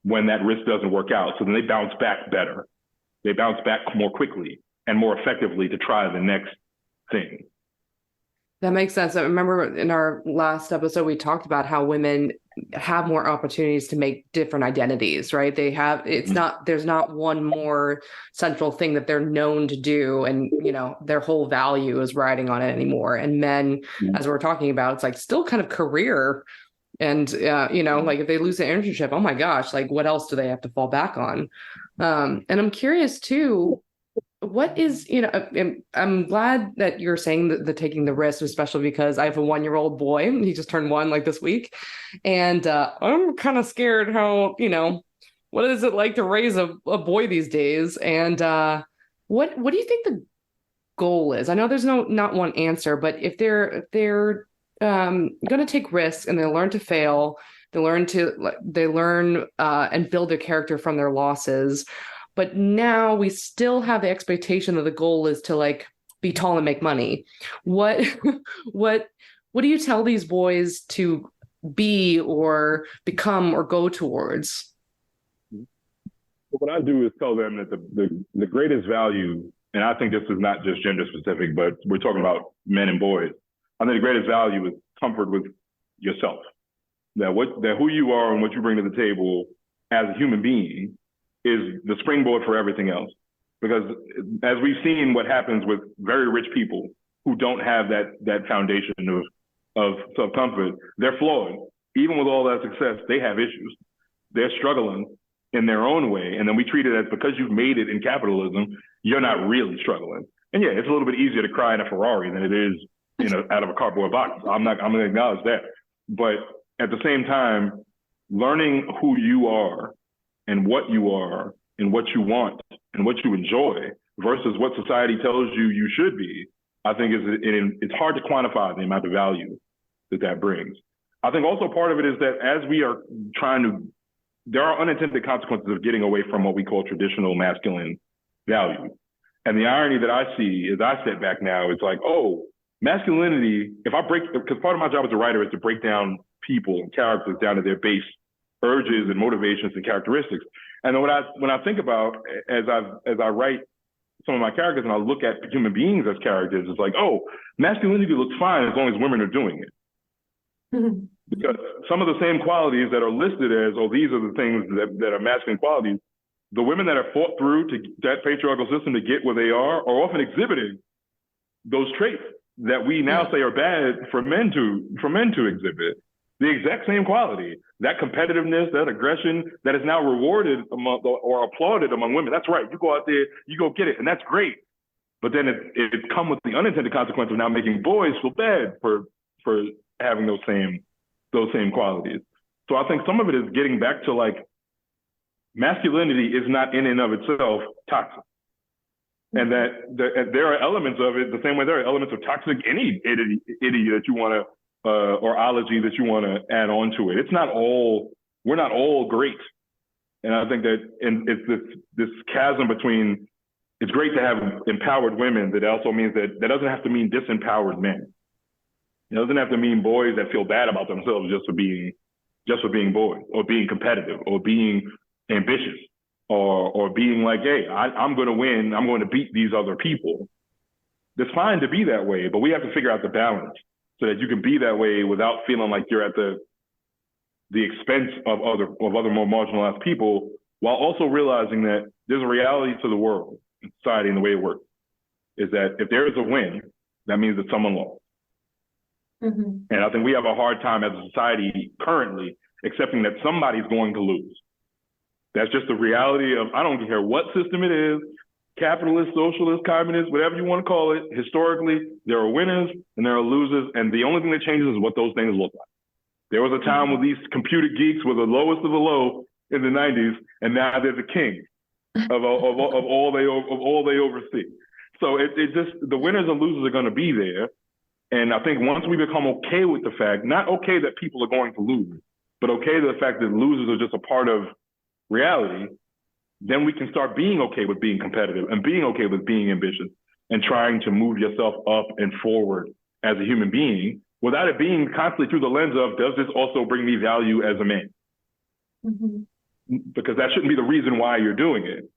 when that risk doesn't work out. So then they bounce back better. They bounce back more quickly and more effectively to try the next thing. That makes sense. I remember in our last episode, we talked about how women have more opportunities to make different identities, right? There's not one more central thing that they're known to do, and, their whole value is riding on it anymore. And men, as we're talking about, it's like still kind of career. And, like if they lose the internship, oh my gosh, like what else do they have to fall back on? And I'm curious too, what is, I'm glad that you're saying the taking the risk, especially because I have a 1-year-old boy. He just turned 1 like this week. And I'm kind of scared how, what is it like to raise a boy these days? And what do you think the goal is? I know there's not one answer, but if they're going to take risks and they learn to fail, they learn and build their character from their losses. But now we still have the expectation that the goal is to like be tall and make money. What do you tell these boys to be or become or go towards? What I do is tell them that the greatest value, and I think this is not just gender specific, but we're talking about men and boys. I think the greatest value is comfort with yourself. That who you are and what you bring to the table as a human being is the springboard for everything else. Because as we've seen what happens with very rich people who don't have that foundation of self-comfort, they're flawed. Even with all that success, they have issues. They're struggling in their own way. And then we treat it as, because you've made it in capitalism, you're not really struggling. And yeah, it's a little bit easier to cry in a Ferrari than it is, out of a cardboard box. I'm going to acknowledge that. But at the same time, learning who you are and what you are and what you want and what you enjoy versus what society tells you should be, I think it's hard to quantify the amount of value that brings. I think also part of it is that as we are there are unintended consequences of getting away from what we call traditional masculine values. And the irony that I see as I step back now, it's like, oh, masculinity, because part of my job as a writer is to break down people and characters down to their base urges and motivations and characteristics. And then when I think about, as I write some of my characters and I look at human beings as characters, it's like, oh, masculinity looks fine as long as women are doing it. Mm-hmm. Because some of the same qualities that are listed as, oh, these are the things that are masculine qualities, the women that have fought through to that patriarchal system to get where they are often exhibiting those traits that we now say are bad for men to exhibit. The exact same quality, that competitiveness, that aggression that is now rewarded among or applauded among women. That's right. You go out there, you go get it, and that's great. But then it come with the unintended consequence of now making boys feel bad for having those same qualities. So I think some of it is getting back to like masculinity is not in and of itself toxic. And that there are elements of it the same way there are elements of toxic any idiot that you want to or ology that you want to add on to it. It's not all, we're not all great. And I think that it's this chasm between, it's great to have empowered women, that also means that doesn't have to mean disempowered men. It doesn't have to mean boys that feel bad about themselves just for being boys, or being competitive, or being ambitious, or being like, hey, I'm going to win, I'm going to beat these other people. It's fine to be that way, but we have to figure out the balance so that you can be that way without feeling like you're at the expense of other more marginalized people, while also realizing that there's a reality to the world and society and the way it works, is that if there is a win, that means that someone lost. Mm-hmm. And I think we have a hard time as a society currently accepting that somebody's going to lose. That's just the reality of, I don't care what system it is, capitalist, socialist, communist, whatever you want to call it. Historically, there are winners and there are losers, and the only thing that changes is what those things look like. There was a time when these computer geeks were the lowest of the low in the 90s, and now they're the king of all they oversee. So it just, the winners and losers are going to be there. And I think once we become okay with the fact, not okay that people are going to lose, but okay to the fact that losers are just a part of reality, then we can start being okay with being competitive and being okay with being ambitious and trying to move yourself up and forward as a human being without it being constantly through the lens of, does this also bring me value as a man? Mm-hmm. Because that shouldn't be the reason why you're doing it.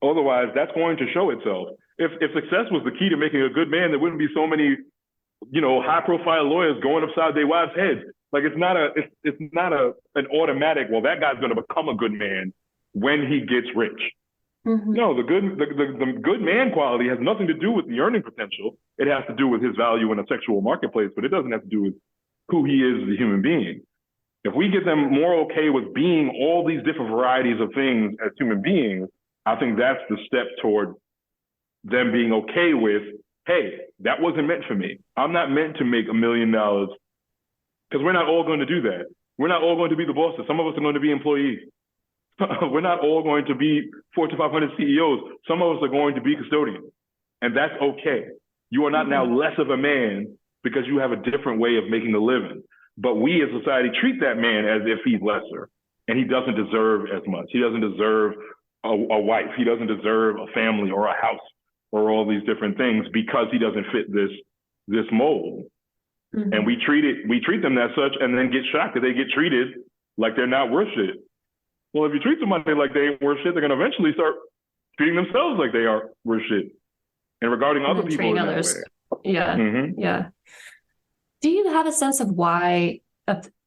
Otherwise, that's going to show itself. If success was the key to making a good man, there wouldn't be so many, high-profile lawyers going upside their wives' heads. Like, it's not an automatic, well, that guy's going to become a good man when he gets rich. Mm-hmm. No, the good man quality has nothing to do with the earning potential. It has to do with his value in a sexual marketplace, but it doesn't have to do with who he is as a human being. If we get them more okay with being all these different varieties of things as human beings, I think that's the step toward them being okay with, hey, that wasn't meant for me. I'm not meant to make $1 million, because we're not all going to do that. We're not all going to be the bosses. Some of us are going to be employees. We're not all going to be Fortune 500 CEOs. Some of us are going to be custodians, and that's okay. You are not now less of a man because you have a different way of making a living. But we as society treat that man as if he's lesser, and he doesn't deserve as much. He doesn't deserve a wife. He doesn't deserve a family or a house or all these different things because he doesn't fit this mold. Mm-hmm. And we treat them as such, and then get shocked that they get treated like they're not worth shit. Well, if you treat somebody like they ain't worth shit, they're going to eventually start treating themselves like they are worth shit, and regarding other people in that way. Yeah, mm-hmm. Yeah. Do you have a sense of why?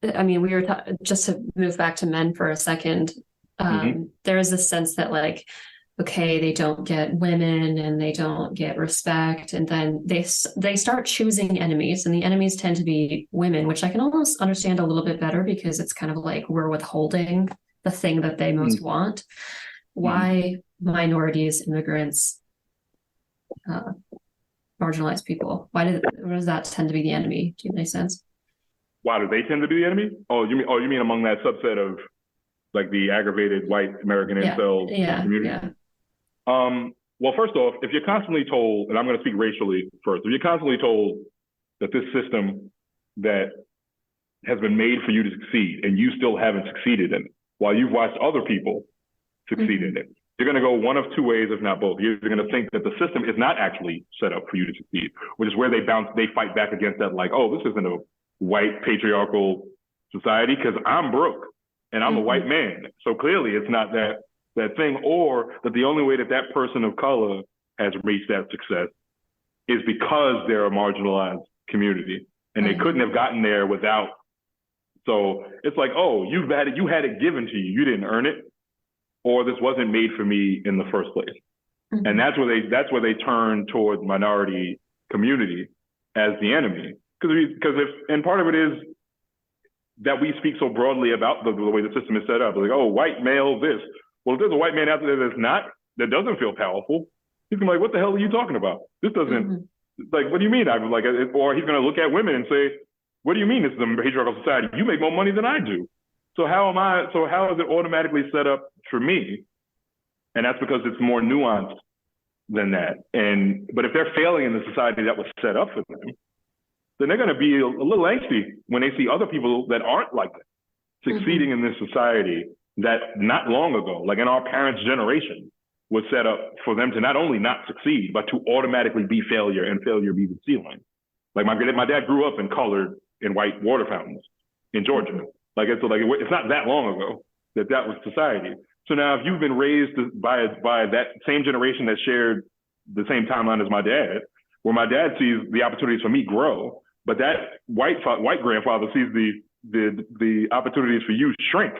We were just to move back to men for a second. There is a sense that, like, okay, they don't get women and they don't get respect, and then they start choosing enemies, and the enemies tend to be women, which I can almost understand a little bit better because it's kind of like we're withholding the thing that they most want. Why minorities, immigrants, marginalized people? Why does that tend to be the enemy? Do you have any sense? Why do they tend to be the enemy? You mean among that subset of, like, the aggravated white American incel community? Yeah. Well, first off, if you're constantly told, and I'm going to speak racially first, if you're constantly told that this system that has been made for you to succeed and you still haven't succeeded in it, while you've watched other people succeed in it, you're going to go one of two ways, if not both. You're going to think that the system is not actually set up for you to succeed, which is where they fight back against that, like, oh, this isn't a white patriarchal society because I'm broke and I'm a white man. So clearly it's not that thing, or that the only way that person of color has reached that success is because they're a marginalized community and they couldn't have gotten there without. So it's like, oh, you had it given to you. You didn't earn it, or this wasn't made for me in the first place. Mm-hmm. And that's where they turn toward minority community as the enemy. Because and part of it is, that we speak so broadly about the way the system is set up. Like, oh, white male, this. Well, if there's a white man out there that doesn't feel powerful, he's gonna be like, what the hell are you talking about? This doesn't, like, what do you mean? I'm like, or he's gonna look at women and say, what do you mean this is a patriarchal society? You make more money than I do. So how is it automatically set up for me? And that's because it's more nuanced than that. But if they're failing in the society that was set up for them, then they're going to be a little angsty when they see other people that aren't like them succeeding in this society that not long ago, like in our parents' generation, was set up for them to not only not succeed, but to automatically be failure and failure be the ceiling. Like my dad grew up in colored and white water fountains in Georgia. It's not that long ago that was society. So now if you've been raised by that same generation that shared the same timeline as my dad, where my dad sees the opportunities for me grow, but that white grandfather sees the opportunities for you shrink.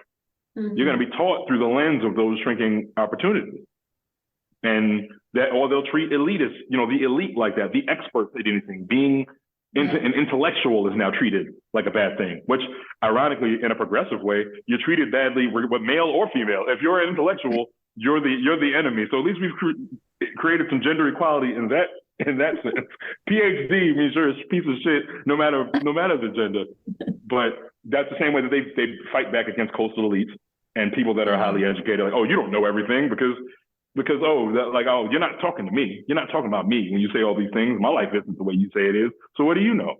You're going to be taught through the lens of those shrinking opportunities. And or they'll treat elitists, the elite like that, the experts at anything. Being an intellectual is now treated like a bad thing, which ironically, in a progressive way, you're treated badly, with male or female. If you're an intellectual, you're the enemy. So at least we've created some gender equality in that sense. PhD means you're a piece of shit, no matter the gender. But that's the same way that they fight back against coastal elites and people that are highly educated. Like, oh, you don't know everything because you're not talking to me. You're not talking about me when you say all these things. My life isn't the way you say it is. So what do you know?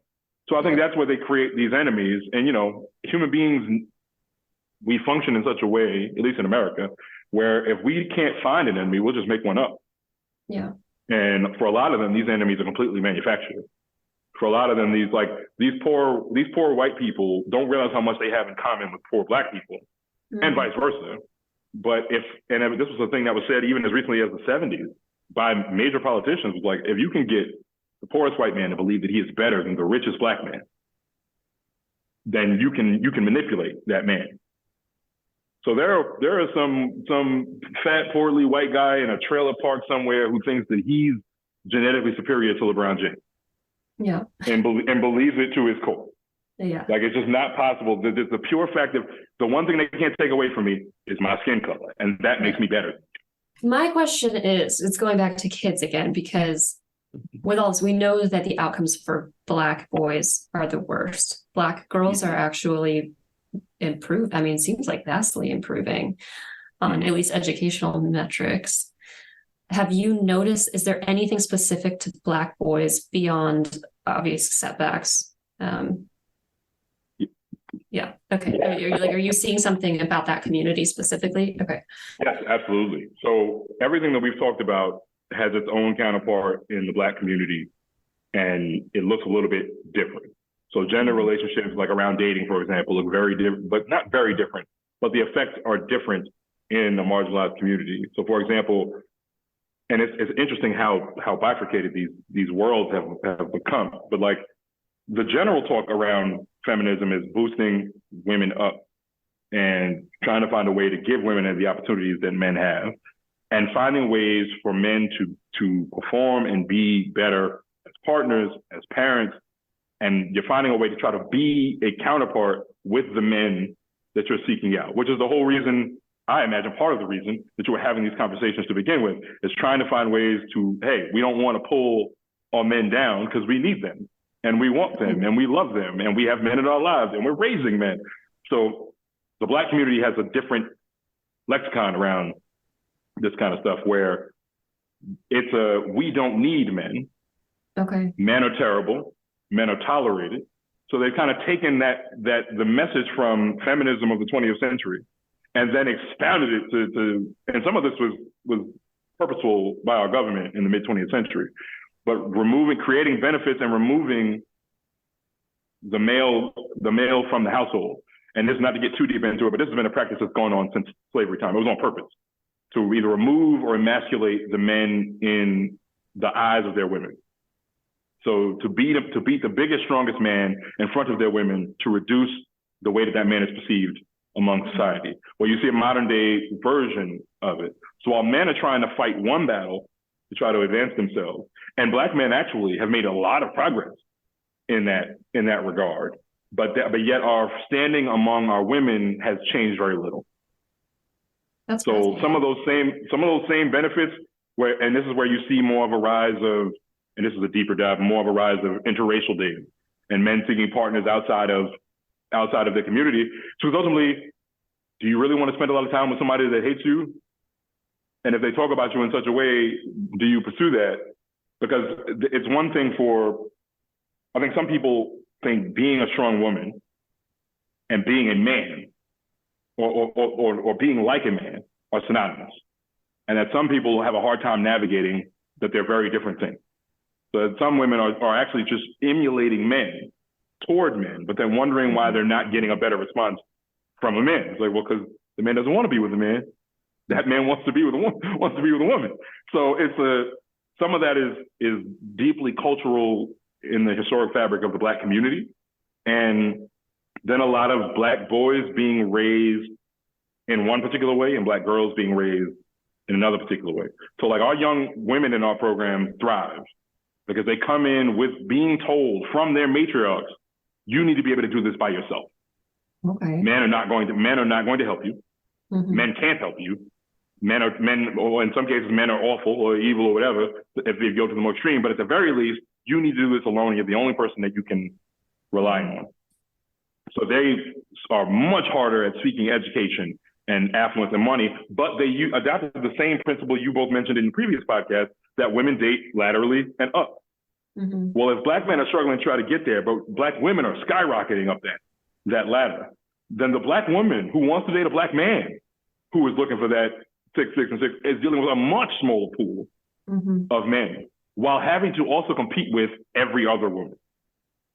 So I think that's where they create these enemies. And, human beings, we function in such a way, at least in America, where if we can't find an enemy, we'll just make one up. Yeah. And for a lot of them, these enemies are completely manufactured. For a lot of them, these poor white people don't realize how much they have in common with poor Black people, and vice versa. But this was a thing that was said even as recently as the 70s by major politicians, was like, if you can get the poorest white man to believe that he is better than the richest Black man, then you can manipulate that man. So there are some fat, poorly white guy in a trailer park somewhere who thinks that he's genetically superior to LeBron James. Yeah. And believes it to his core. Yeah. Like, it's just not possible. The pure fact of the one thing they can't take away from me is my skin color, and that makes me better. My question is, it's going back to kids again, because with all this, we know that the outcomes for Black boys are the worst. Black girls are actually improved. I mean, it seems like vastly improving on at least educational metrics. Have you noticed, is there anything specific to Black boys beyond obvious setbacks? Yeah. Okay. Are you seeing something about that community specifically? Okay. Yes, absolutely. So everything that we've talked about has its own counterpart in the Black community, and it looks a little bit different. So gender relationships, like around dating, for example, look very different, but not very different, but the effects are different in the marginalized community. So for example, and it's interesting how bifurcated these worlds have become, but like the general talk around feminism is boosting women up and trying to find a way to give women the opportunities that men have, and finding ways for men to perform and be better as partners, as parents. And you're finding a way to try to be a counterpart with the men that you're seeking out, which is the whole reason, I imagine part of the reason that you were having these conversations to begin with, is trying to find ways to, hey, we don't want to pull our men down because we need them and we want them and we love them and we have men in our lives and we're raising men. So the Black community has a different lexicon around this kind of stuff, where it's we don't need men. Okay. Men are terrible. Men are tolerated. So they've kind of taken the message from feminism of the 20th century and then expounded it to and some of this was purposeful by our government in the mid 20th century, but creating benefits and removing the male from the household. And this is not to get too deep into it, but this has been a practice that's gone on since slavery time. It was on purpose to either remove or emasculate the men in the eyes of their women. So to beat the biggest, strongest man in front of their women, to reduce the way that man is perceived among society. Well, you see a modern day version of it. So while men are trying to fight one battle to try to advance themselves, and Black men actually have made a lot of progress in that regard. but yet our standing among our women has changed very little. That's so some of those same benefits and this is where you see more of a rise of, and this is a deeper dive, more of a rise of interracial dating and men seeking partners outside of the community. So ultimately, do you really want to spend a lot of time with somebody that hates you? And if they talk about you in such a way, do you pursue that? Because it's one thing I think some people think being a strong woman and being a man or being like a man are synonymous. And that some people have a hard time navigating that they're very different things. So that some women are actually just emulating men toward men, but then wondering why they're not getting a better response from a man. It's like, well, because the man doesn't want to be with a man. That man wants to be with a woman. So some of that is deeply cultural in the historic fabric of the Black community. And then a lot of Black boys being raised in one particular way and Black girls being raised in another particular way. So like our young women in our program thrive because they come in with being told from their matriarchs, you need to be able to do this by yourself. Okay. Men are not going to help you. Mm-hmm. Men can't help you. Men, or in some cases, men are awful or evil or whatever, if you go to the more extreme, but at the very least, you need to do this alone. You're the only person that you can rely on. So they are much harder at seeking education and affluence and money, but they adapted the same principle you both mentioned in the previous podcast, that women date laterally and up. Mm-hmm. Well, if Black men are struggling to try to get there, but Black women are skyrocketing up that ladder, then the Black woman who wants to date a Black man who is looking for that 6, 6, and 6 is dealing with a much smaller pool of men while having to also compete with every other woman.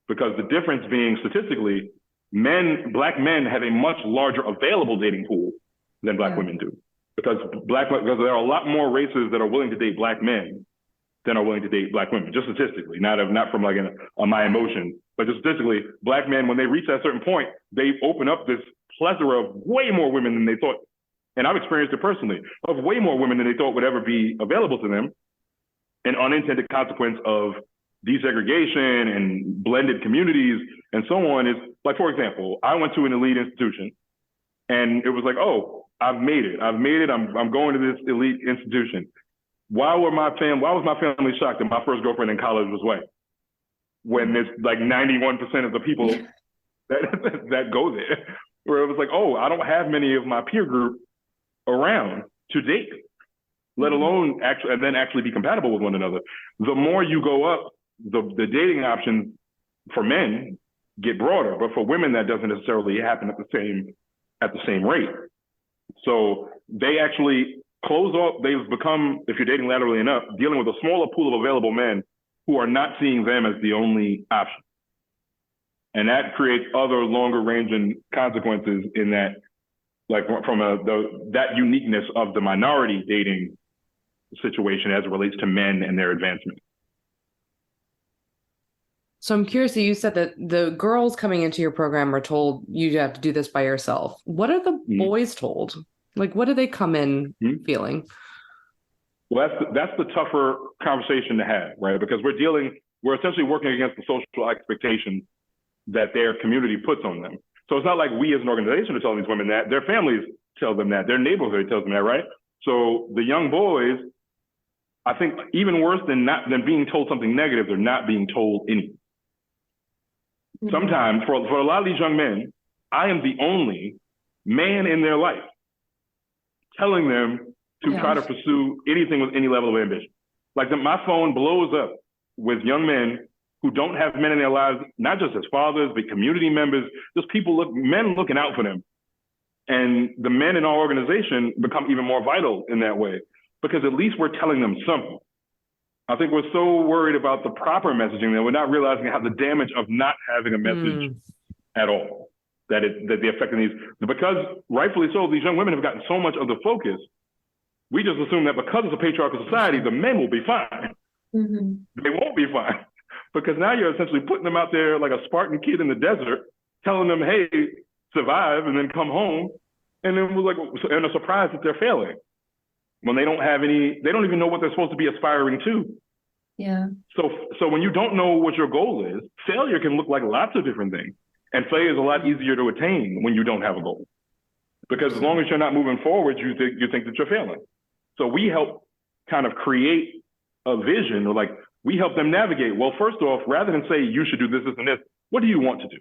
Because the difference being statistically, Black men have a much larger available dating pool than Black women do. Because there are a lot more races that are willing to date Black men than are willing to date Black women, just statistically, not from like my emotion, but just statistically, Black men, when they reach that certain point, they open up this plethora of way more women than they thought. And I've experienced it personally, of way more women than they thought would ever be available to them. An unintended consequence of desegregation and blended communities and so on is, like, for example, I went to an elite institution and it was like, oh, I've made it. I'm going to this elite institution. Why was my family shocked that my first girlfriend in college was white? When there's like 91% of the people that go there, where it was like, oh, I don't have many of my peer group around to date, let alone actually be compatible with one another. The more you go up, the dating options for men get broader, but for women that doesn't necessarily happen at the same rate. So they actually close off. They've become, if you're dating laterally enough, dealing with a smaller pool of available men who are not seeing them as the only option, and that creates other longer ranging consequences in that, like from that uniqueness of the minority dating situation as it relates to men and their advancement. So I'm curious, you said that the girls coming into your program are told you have to do this by yourself. What are the boys told? Like, what do they come in feeling? Well, that's the tougher conversation to have, right? Because we're essentially working against the social expectations that their community puts on them. So it's not like we as an organization are telling these women that, their families tell them that, their neighborhood tells them that, right? So the young boys, I think even worse than being told something negative, they're not being told anything. Mm-hmm. Sometimes for a lot of these young men, I am the only man in their life telling them to try to pursue anything with any level of ambition. Like my phone blows up with young men who don't have men in their lives, not just as fathers, but community members, just men looking out for them. And the men in our organization become even more vital in that way, because at least we're telling them something. I think we're so worried about the proper messaging that we're not realizing how the damage of not having a message at all, that the effect of these, because rightfully so, these young women have gotten so much of the focus. We just assume that because it's a patriarchal society, the men will be fine. Mm-hmm. They won't be fine. Because now you're essentially putting them out there like a Spartan kid in the desert, telling them, hey, survive and then come home. And then we're like, and a surprise that they're failing when they don't even know what they're supposed to be aspiring to. Yeah. So when you don't know what your goal is, failure can look like lots of different things. And failure is a lot easier to attain when you don't have a goal. Because as long as you're not moving forward, you think that you're failing. So we help kind of create a vision, or like we help them navigate. Well, first off, rather than say you should do this, this, and this, what do you want to do?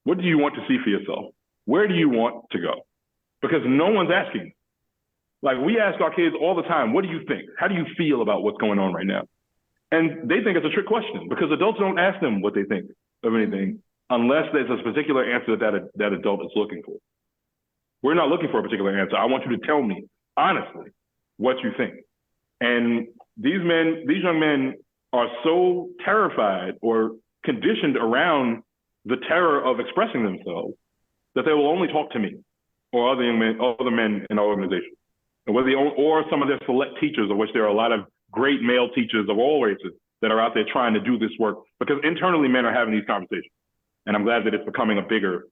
What do you want to see for yourself? Where do you want to go? Because no one's asking. Like, we ask our kids all the time, what do you think? How do you feel about what's going on right now? And they think it's a trick question, because adults don't ask them what they think of anything unless there's a particular answer that adult is looking for. We're not looking for a particular answer. I want you to tell me honestly what you think. And these young men are so terrified or conditioned around the terror of expressing themselves that they will only talk to me or other men in our organization. And or some of their select teachers, of which there are a lot of great male teachers of all races that are out there trying to do this work, because internally men are having these conversations. And I'm glad that it's becoming a bigger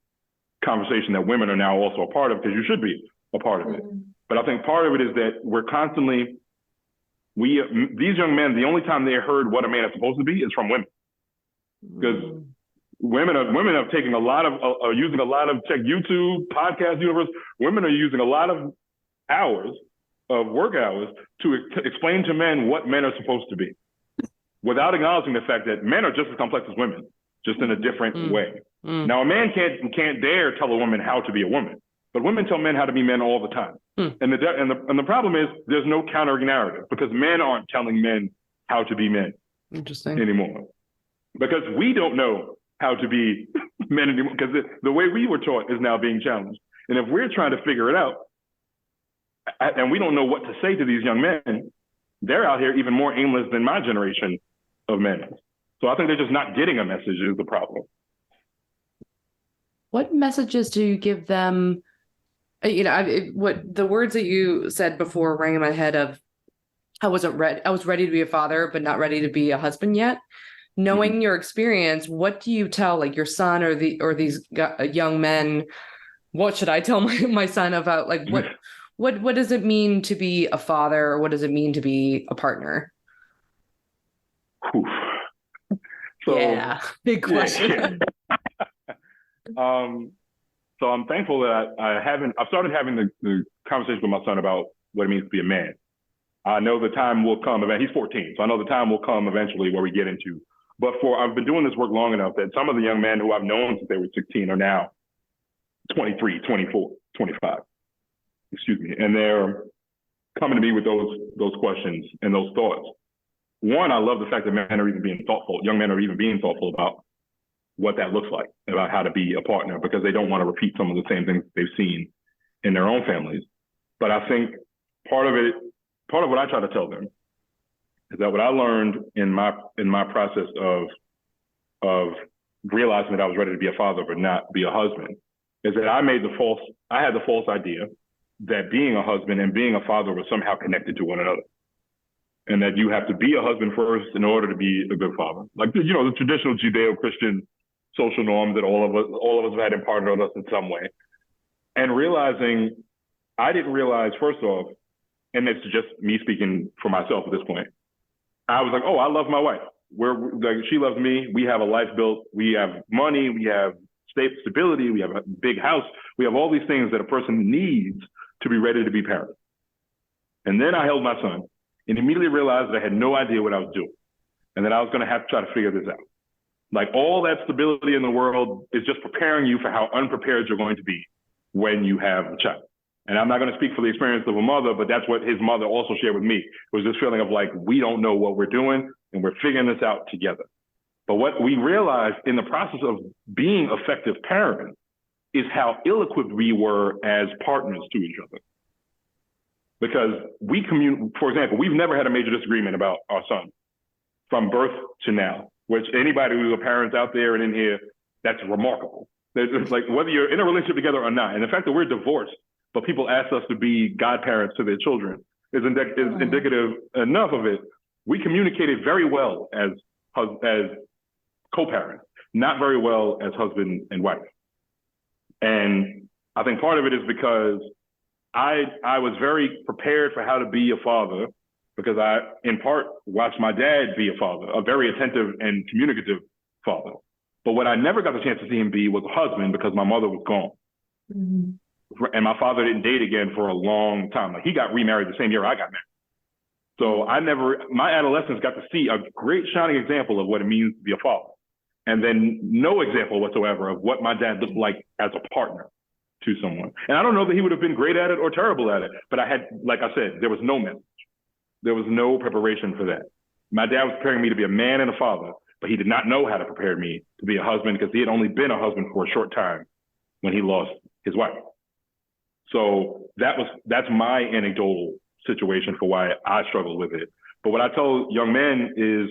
conversation that women are now also a part of, because you should be a part of it. But I think part of it is that we're constantly, these young men, the only time they heard what a man is supposed to be is from women. Because women are taking a lot of, are using a lot of YouTube, podcast universe. Women are using a lot of hours of work hours to explain to men what men are supposed to be, without acknowledging the fact that men are just as complex as women, just in a different way. Now, a man can't dare tell a woman how to be a woman, but women tell men how to be men all the time. And the problem is there's no counter narrative, because men aren't telling men how to be men anymore, because we don't know how to be men anymore, because the way we were taught is now being challenged. And if we're trying to figure it out, and we don't know what to say to these young men, they're out here even more aimless than my generation of men. So I think they're just not getting a message is the problem. What messages do you give them? What the words that you said before rang in my head of, I was ready to be a father, but not ready to be a husband yet. Knowing your experience, what do you tell like your son or these young men? What should I tell my son about like what does it mean to be a father, or what does it mean to be a partner? So, yeah, big question. So I'm thankful that I've started having the conversation with my son about what it means to be a man. I know the time will come, he's 14, so I know the time will come eventually where we get into, but I've been doing this work long enough that some of the young men who I've known since they were 16 are now 23, 24, 25. Excuse me. And they're coming to me with those questions and those thoughts. One, I love the fact that young men are even being thoughtful about what that looks like, about how to be a partner, because they don't want to repeat some of the same things they've seen in their own families. But I think part of what I try to tell them is that what I learned in my process of realizing that I was ready to be a father but not be a husband is that I had the false idea that being a husband and being a father was somehow connected to one another, and that you have to be a husband first in order to be a good father. Like, the traditional Judeo-Christian social norms that all of us have had imparted on us in some way. And I didn't realize, first off, and it's just me speaking for myself at this point, I was like, oh, I love my wife. She loves me. We have a life built. We have money. We have stability. We have a big house. We have all these things that a person needs to be ready to be parent. And then I held my son and immediately realized that I had no idea what I was doing, and that I was going to have to try to figure this out. Like, all that stability in the world is just preparing you for how unprepared you're going to be when you have a child. And I'm not going to speak for the experience of a mother, but that's what his mother also shared with me. It was this feeling of like, we don't know what we're doing and we're figuring this out together. But what we realized in the process of being effective parents is how ill-equipped we were as partners to each other. Because for example, we've never had a major disagreement about our son from birth to now, which anybody who's a parent out there and in here, that's remarkable. It's like, whether you're in a relationship together or not, and the fact that we're divorced, but people ask us to be godparents to their children is indicative enough of it. We communicated very well as co-parents, not very well as husband and wife. And I think part of it is because I was very prepared for how to be a father, because I, in part, watched my dad be a father, a very attentive and communicative father. But what I never got the chance to see him be was a husband because my mother was gone. Mm-hmm. And my father didn't date again for a long time. Like he got remarried the same year I got married. So my adolescence got to see a great shining example of what it means to be a father. And then no example whatsoever of what my dad looked like as a partner to someone. And I don't know that he would have been great at it or terrible at it, but like I said, there was no message. There was no preparation for that. My dad was preparing me to be a man and a father, but he did not know how to prepare me to be a husband because he had only been a husband for a short time when he lost his wife. So that's my anecdotal situation for why I struggle with it. But what I tell young men is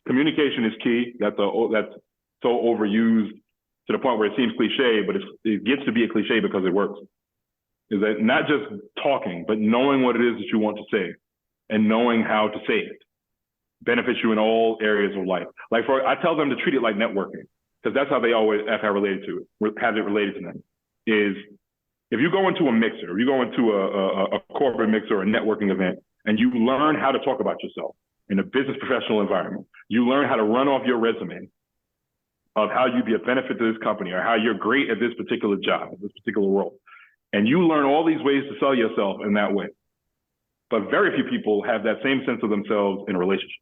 communication is key. That's so overused to the point where it seems cliche, but it gets to be a cliche because it works. Is that not just talking, but knowing what it is that you want to say and knowing how to say it benefits you in all areas of life. Like I tell them to treat it like networking because that's how they always have it related to them. Is if you go into a mixer, or you go into a corporate mixer or a networking event, and you learn how to talk about yourself in a business professional environment, you learn how to run off your resume of how you'd be a benefit to this company or how you're great at this particular job, this particular role. And you learn all these ways to sell yourself in that way. But very few people have that same sense of themselves in a relationship.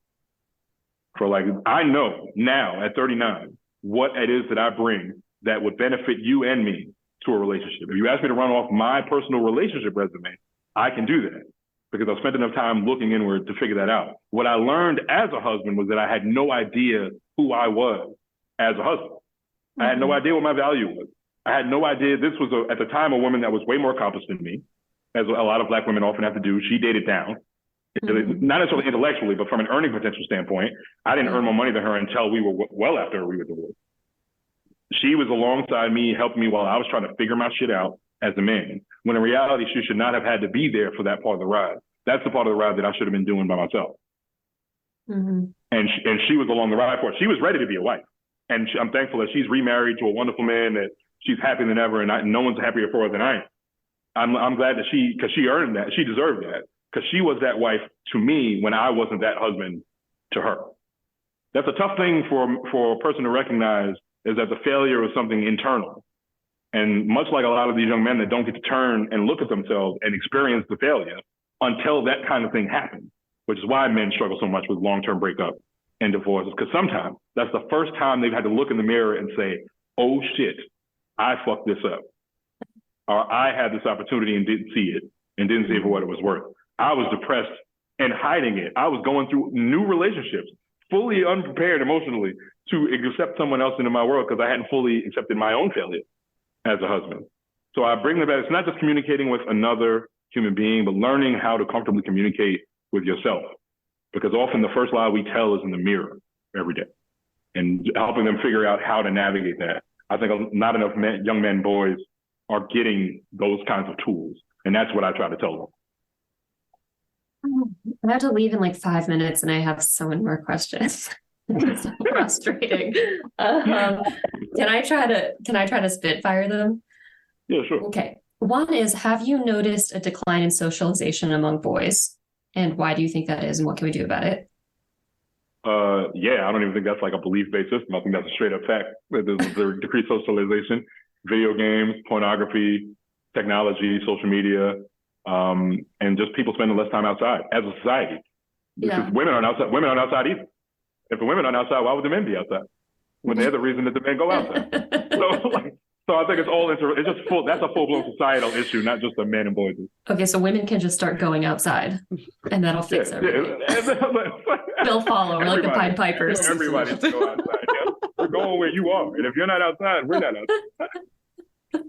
I know now at 39, what it is that I bring that would benefit you and me to a relationship. If you ask me to run off my personal relationship resume, I can do that because I've spent enough time looking inward to figure that out. What I learned as a husband was that I had no idea who I was as a husband. Mm-hmm. I had no idea what my value was. I had no idea this was, at the time, a woman that was way more accomplished than me, as a lot of Black women often have to do. She dated down, not necessarily intellectually, but from an earning potential standpoint. I didn't earn more money than her until we were well after we were divorced. She was alongside me, helping me while I was trying to figure my shit out as a man, when in reality, she should not have had to be there for that part of the ride. That's the part of the ride that I should have been doing by myself. Mm-hmm. And she was along the ride for it. She was ready to be a wife. And I'm thankful that she's remarried to a wonderful man, that she's happier than ever, and no one's happier for her than I am. I'm glad that because she earned that. She deserved that because she was that wife to me when I wasn't that husband to her. That's a tough thing for a person to recognize, is that the failure is something internal. And much like a lot of these young men that don't get to turn and look at themselves and experience the failure until that kind of thing happens, which is why men struggle so much with long-term breakup and divorces, because sometimes that's the first time they've had to look in the mirror and say, oh shit, I fucked this up. Or I had this opportunity and didn't see it and didn't see it for what it was worth. I was depressed and hiding it. I was going through new relationships, fully unprepared emotionally to accept someone else into my world because I hadn't fully accepted my own failure as a husband. So I bring them back. It's not just communicating with another human being, but learning how to comfortably communicate with yourself. Because often the first lie we tell is in the mirror every day, and helping them figure out how to navigate that. I think not enough young men, boys are getting those kinds of tools. And that's what I try to tell them. I have to leave in like 5 minutes and I have so many more questions. It's so frustrating. Can I try to spitfire them? Yeah, sure. Okay. One is, have you noticed a decline in socialization among boys? And why do you think that is? And what can we do about it? Yeah, I don't even think that's like a belief-based system. I think that's a straight up fact. There's decreased socialization, video games, pornography, technology, social media, and just people spending less time outside as a society. Because women aren't outside either. If the women aren't outside, why would the men be outside? When they're the reason that the men go outside. So I think it's just that's a full-blown societal issue, not just a men and boys. Okay, so women can just start going outside, and that'll fix everything. They'll follow. We're like the Pied Pipers. Everybody should go outside. Yeah. We're going where you are, and if you're not outside, we're not outside.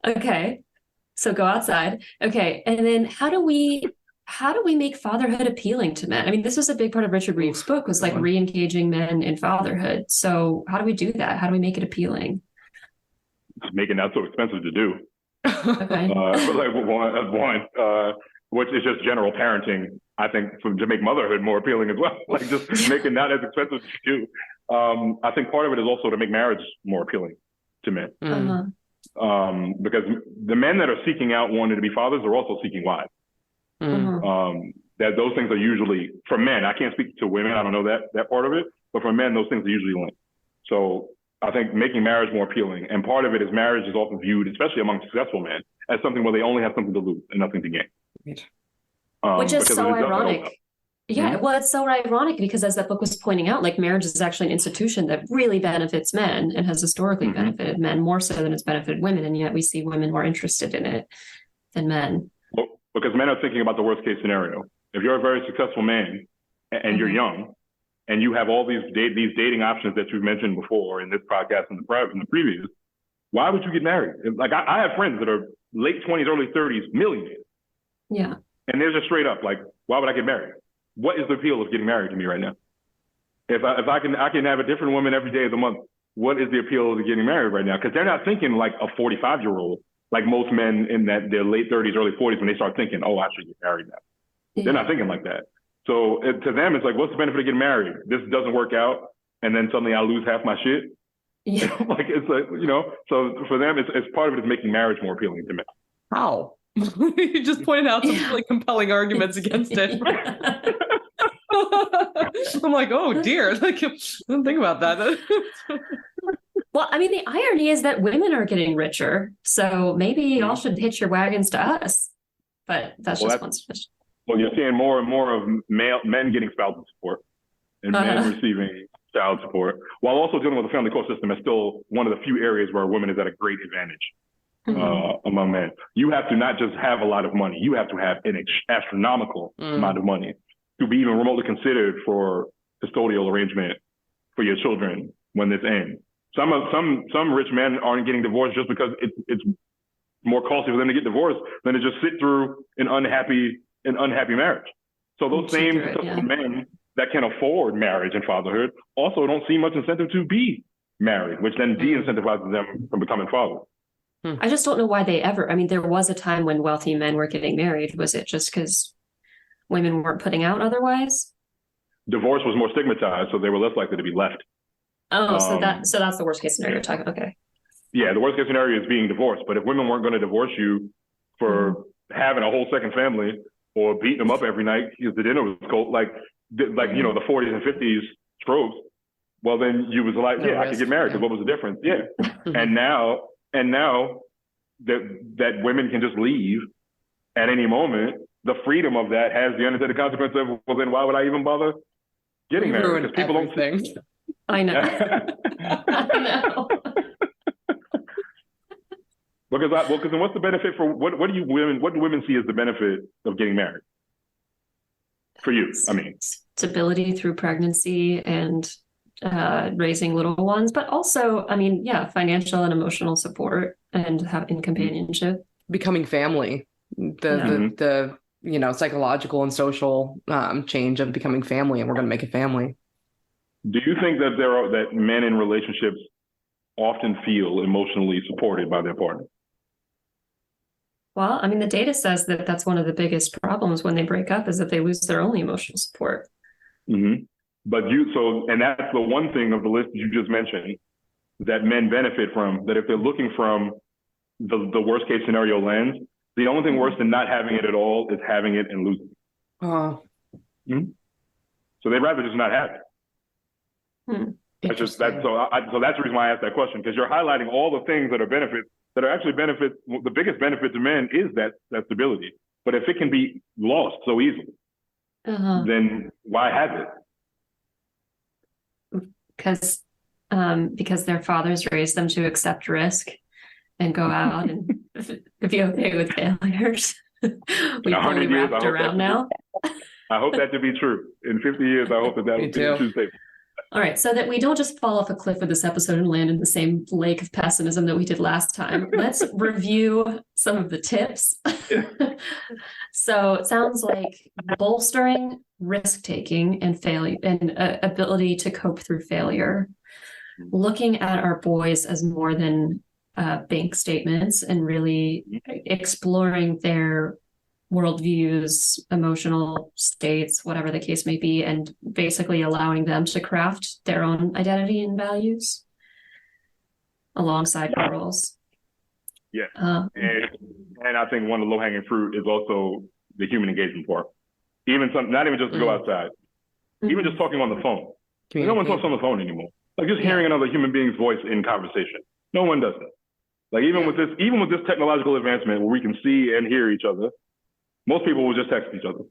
Okay, so go outside. Okay, and then how do we make fatherhood appealing to men? I mean, this was a big part of Richard Reeve's book, was like re-engaging men in fatherhood. So how do we do that? How do we make it appealing? Just make it not so expensive to do. Okay. Which is just general parenting, I think, to make motherhood more appealing as well. Like just make it not as expensive to do. I think part of it is also to make marriage more appealing to men. Because the men that are seeking out wanting to be fathers are also seeking wives. Mm-hmm. that those things are usually, for men, I can't speak to women, I don't know that part of it, but for men, those things are usually linked. So I think making marriage more appealing, and part of it is marriage is often viewed, especially among successful men, as something where they only have something to lose and nothing to gain. Which is so ironic. Yeah, Mm-hmm. well, it's so ironic because as that book was pointing out, like marriage is actually an institution that really benefits men and has historically Mm-hmm. benefited men more so than it's benefited women. And yet we see women more interested in it than men. Well, because men are thinking about the worst case scenario. If you're a very successful man and you're young and you have all these dating options that you've mentioned before in this podcast and the previous, why would you get married? Like I have friends that are late 20s, early 30s, millionaires. Yeah. And they're just straight up like, why would I get married? What is the appeal of getting married to me right now? If I can have a different woman every day of the month, what is the appeal of getting married right now? Because they're not thinking like a 45-year-old, like most men in their late 30s, early 40s, when they start thinking, oh, I should get married now. Yeah. They're not thinking like that. So to them, it's like, what's the benefit of getting married? This doesn't work out, and then suddenly I lose half my shit. Yeah. Like it's like, so for them, it's part of it is making marriage more appealing to men. How? You just pointed out some really compelling arguments against it. I'm like, oh dear, like I didn't think about that. Well, I mean, the irony is that women are getting richer, so maybe y'all should hitch your wagons to us. But that's just one suggestion. Well, you're seeing more and more of men getting spousal support and men receiving child support, while also dealing with the family court system is still one of the few areas where women is at a great advantage among men. You have to not just have a lot of money, you have to have an astronomical amount of money to be even remotely considered for custodial arrangement for your children when this ends. Some rich men aren't getting divorced just because it's more costly for them to get divorced than to just sit through an unhappy marriage. So those same men that can afford marriage and fatherhood also don't see much incentive to be married, which then de-incentivizes them from becoming fathers. I just don't know why I mean, there was a time when wealthy men were getting married. Was it just because women weren't putting out otherwise? Divorce was more stigmatized, so they were less likely to be left. Oh, so that's the worst case scenario you're talking about. Okay. Yeah, the worst case scenario is being divorced. But if women weren't going to divorce you for having a whole second family or beating them up every night because the dinner was cold, like the 40s and 50s tropes, well, then you was like, I could get married. Because what was the difference? Yeah. and now that women can just leave at any moment, the freedom of that has the unintended consequence of, well, then why would I even bother getting married? Because people don't see. I know. I know. Because what's the benefit for what do women see as the benefit of getting married? For you, I mean, stability through pregnancy and raising little ones, but also, I mean, financial and emotional support and having companionship, becoming family, the psychological and social change of becoming family, and we're going to make a family. Do you think that men in relationships often feel emotionally supported by their partner? Well, I mean, the data says that that's one of the biggest problems when they break up is that they lose their only emotional support. Mm-hmm. And that's the one thing of the list you just mentioned that men benefit from, that if they're looking from the worst case scenario lens, the only thing worse than not having it at all is having it and losing it. Mm-hmm. So they'd rather just not have it. So that's the reason why I asked that question, because you're highlighting all the things that are benefits that are actually benefits. The biggest benefit to men is that stability. But if it can be lost so easily, then why have it? Because their fathers raised them to accept risk and go out and be okay with failures. We've only wrapped around now. I hope that to be true. In 50 years, I hope that will be a true statement. All right, so that we don't just fall off a cliff with this episode and land in the same lake of pessimism that we did last time, let's review some of the tips. So it sounds like bolstering risk-taking and failure and ability to cope through failure, looking at our boys as more than bank statements and really exploring their worldviews, emotional states, whatever the case may be, and basically allowing them to craft their own identity and values alongside girls. Yeah. And I think one of the low-hanging fruit is also the human engagement part. not even just to go outside, even just talking on the phone. No one talks on the phone anymore. Like just hearing another human being's voice in conversation. No one does that. Like even with this technological advancement where we can see and hear each other, most people will just text each other.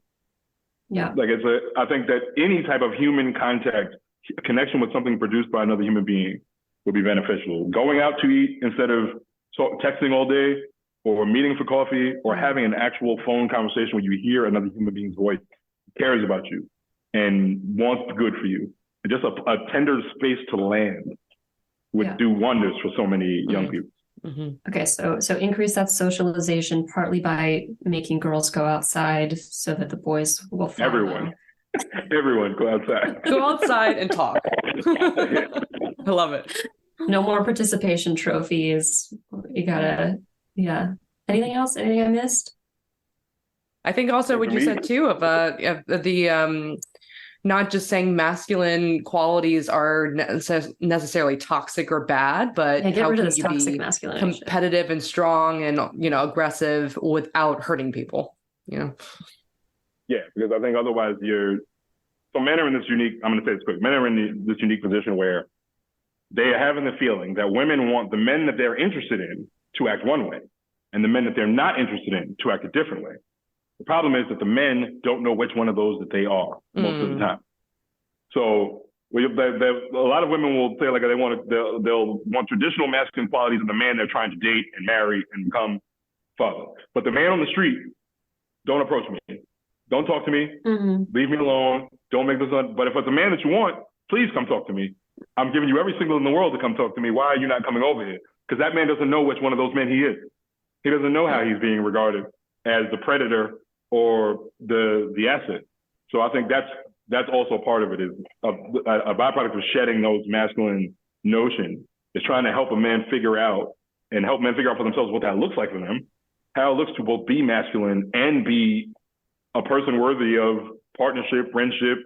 Yeah. Like I think that any type of human contact, connection with something produced by another human being would be beneficial. Going out to eat instead of texting all day, or meeting for coffee, or having an actual phone conversation where you hear another human being's voice, cares about you and wants good for you. And just a tender space to land would do wonders for so many young people. Okay, so increase that socialization partly by making girls go outside so that the boys will follow. Everyone go outside. Go outside and talk. I love it. No more participation trophies. You gotta, Anything else? Anything I missed? I think also what you said too of the not just saying masculine qualities are necessarily toxic or bad, but get how rid of can this you toxic be masculinity competitive and strong and aggressive without hurting people? Yeah, because I think otherwise men are in this unique. I'm going to say this quick. Men are in this unique position where they are having the feeling that women want the men that they're interested in to act one way, and the men that they're not interested in to act a different way. The problem is that the men don't know which one of those that they are most of the time. So a lot of women will say like they'll want traditional masculine qualities of the man they're trying to date and marry and become father. But the man on the street, don't approach me. Don't talk to me. Leave me alone. Don't make this up. But if it's a man that you want, please come talk to me. I'm giving you every signal in the world to come talk to me. Why are you not coming over here? Because that man doesn't know which one of those men he is. He doesn't know how he's being regarded as the predator or the asset. So I think that's also part of it, is a byproduct of shedding those masculine notions is trying to help men figure out for themselves what that looks like for them, how it looks to both be masculine and be a person worthy of partnership, friendship.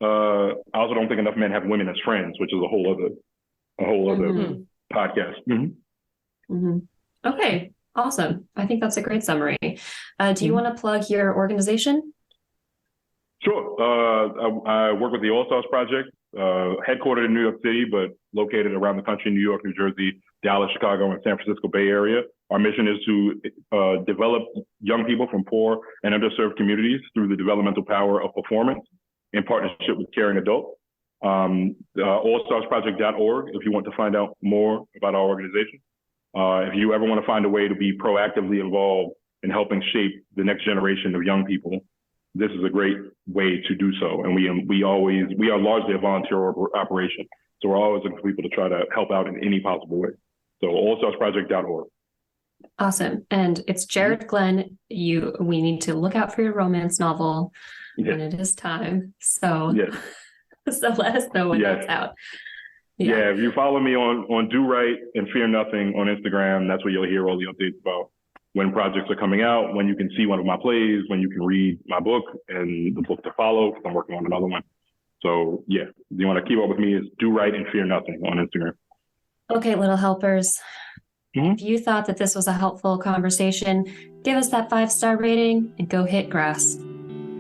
I also don't think enough men have women as friends, which is a whole other podcast. Okay. Awesome. I think that's a great summary. Do you want to plug your organization? Sure. I work with the All Stars Project, headquartered in New York City, but located around the country, New York, New Jersey, Dallas, Chicago, and San Francisco Bay Area. Our mission is to develop young people from poor and underserved communities through the developmental power of performance in partnership with caring adults. allstarsproject.org if you want to find out more about our organization. If you ever want to find a way to be proactively involved in helping shape the next generation of young people, this is a great way to do so. And we are largely a volunteer operation. So we're always looking for people to try to help out in any possible way. So allstarsproject.org. Awesome. And it's Jared Glenn. We need to look out for your romance novel when it is time. So, so let us know when that's out. Yeah, if you follow me on Do Right and Fear Nothing on Instagram, that's where you'll hear all the updates about when projects are coming out, when you can see one of my plays, when you can read my book and the book to follow, because I'm working on another one. So if you want to keep up with me, is Do Right and Fear Nothing on Instagram. Okay, little helpers. If you thought that this was a helpful conversation, give us that 5-star rating and go hit grass.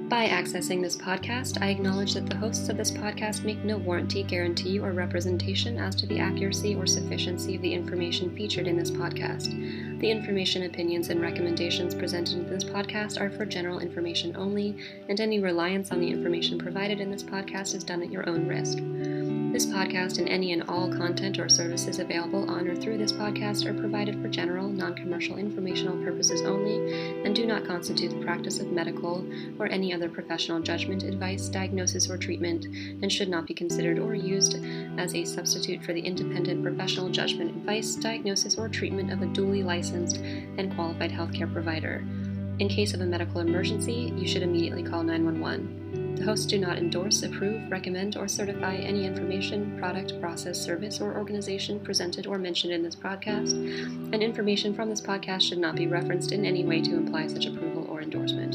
By accessing this podcast, I acknowledge that the hosts of this podcast make no warranty, guarantee, or representation as to the accuracy or sufficiency of the information featured in this podcast. The information, opinions, and recommendations presented in this podcast are for general information only, and any reliance on the information provided in this podcast is done at your own risk. This podcast and any and all content or services available on or through this podcast are provided for general, non-commercial informational purposes only and do not constitute the practice of medical or any other professional judgment, advice, diagnosis, or treatment, and should not be considered or used as a substitute for the independent professional judgment, advice, diagnosis, or treatment of a duly licensed and qualified healthcare provider. In case of a medical emergency, you should immediately call 911. The hosts do not endorse, approve, recommend, or certify any information, product, process, service, or organization presented or mentioned in this podcast, and information from this podcast should not be referenced in any way to imply such approval or endorsement.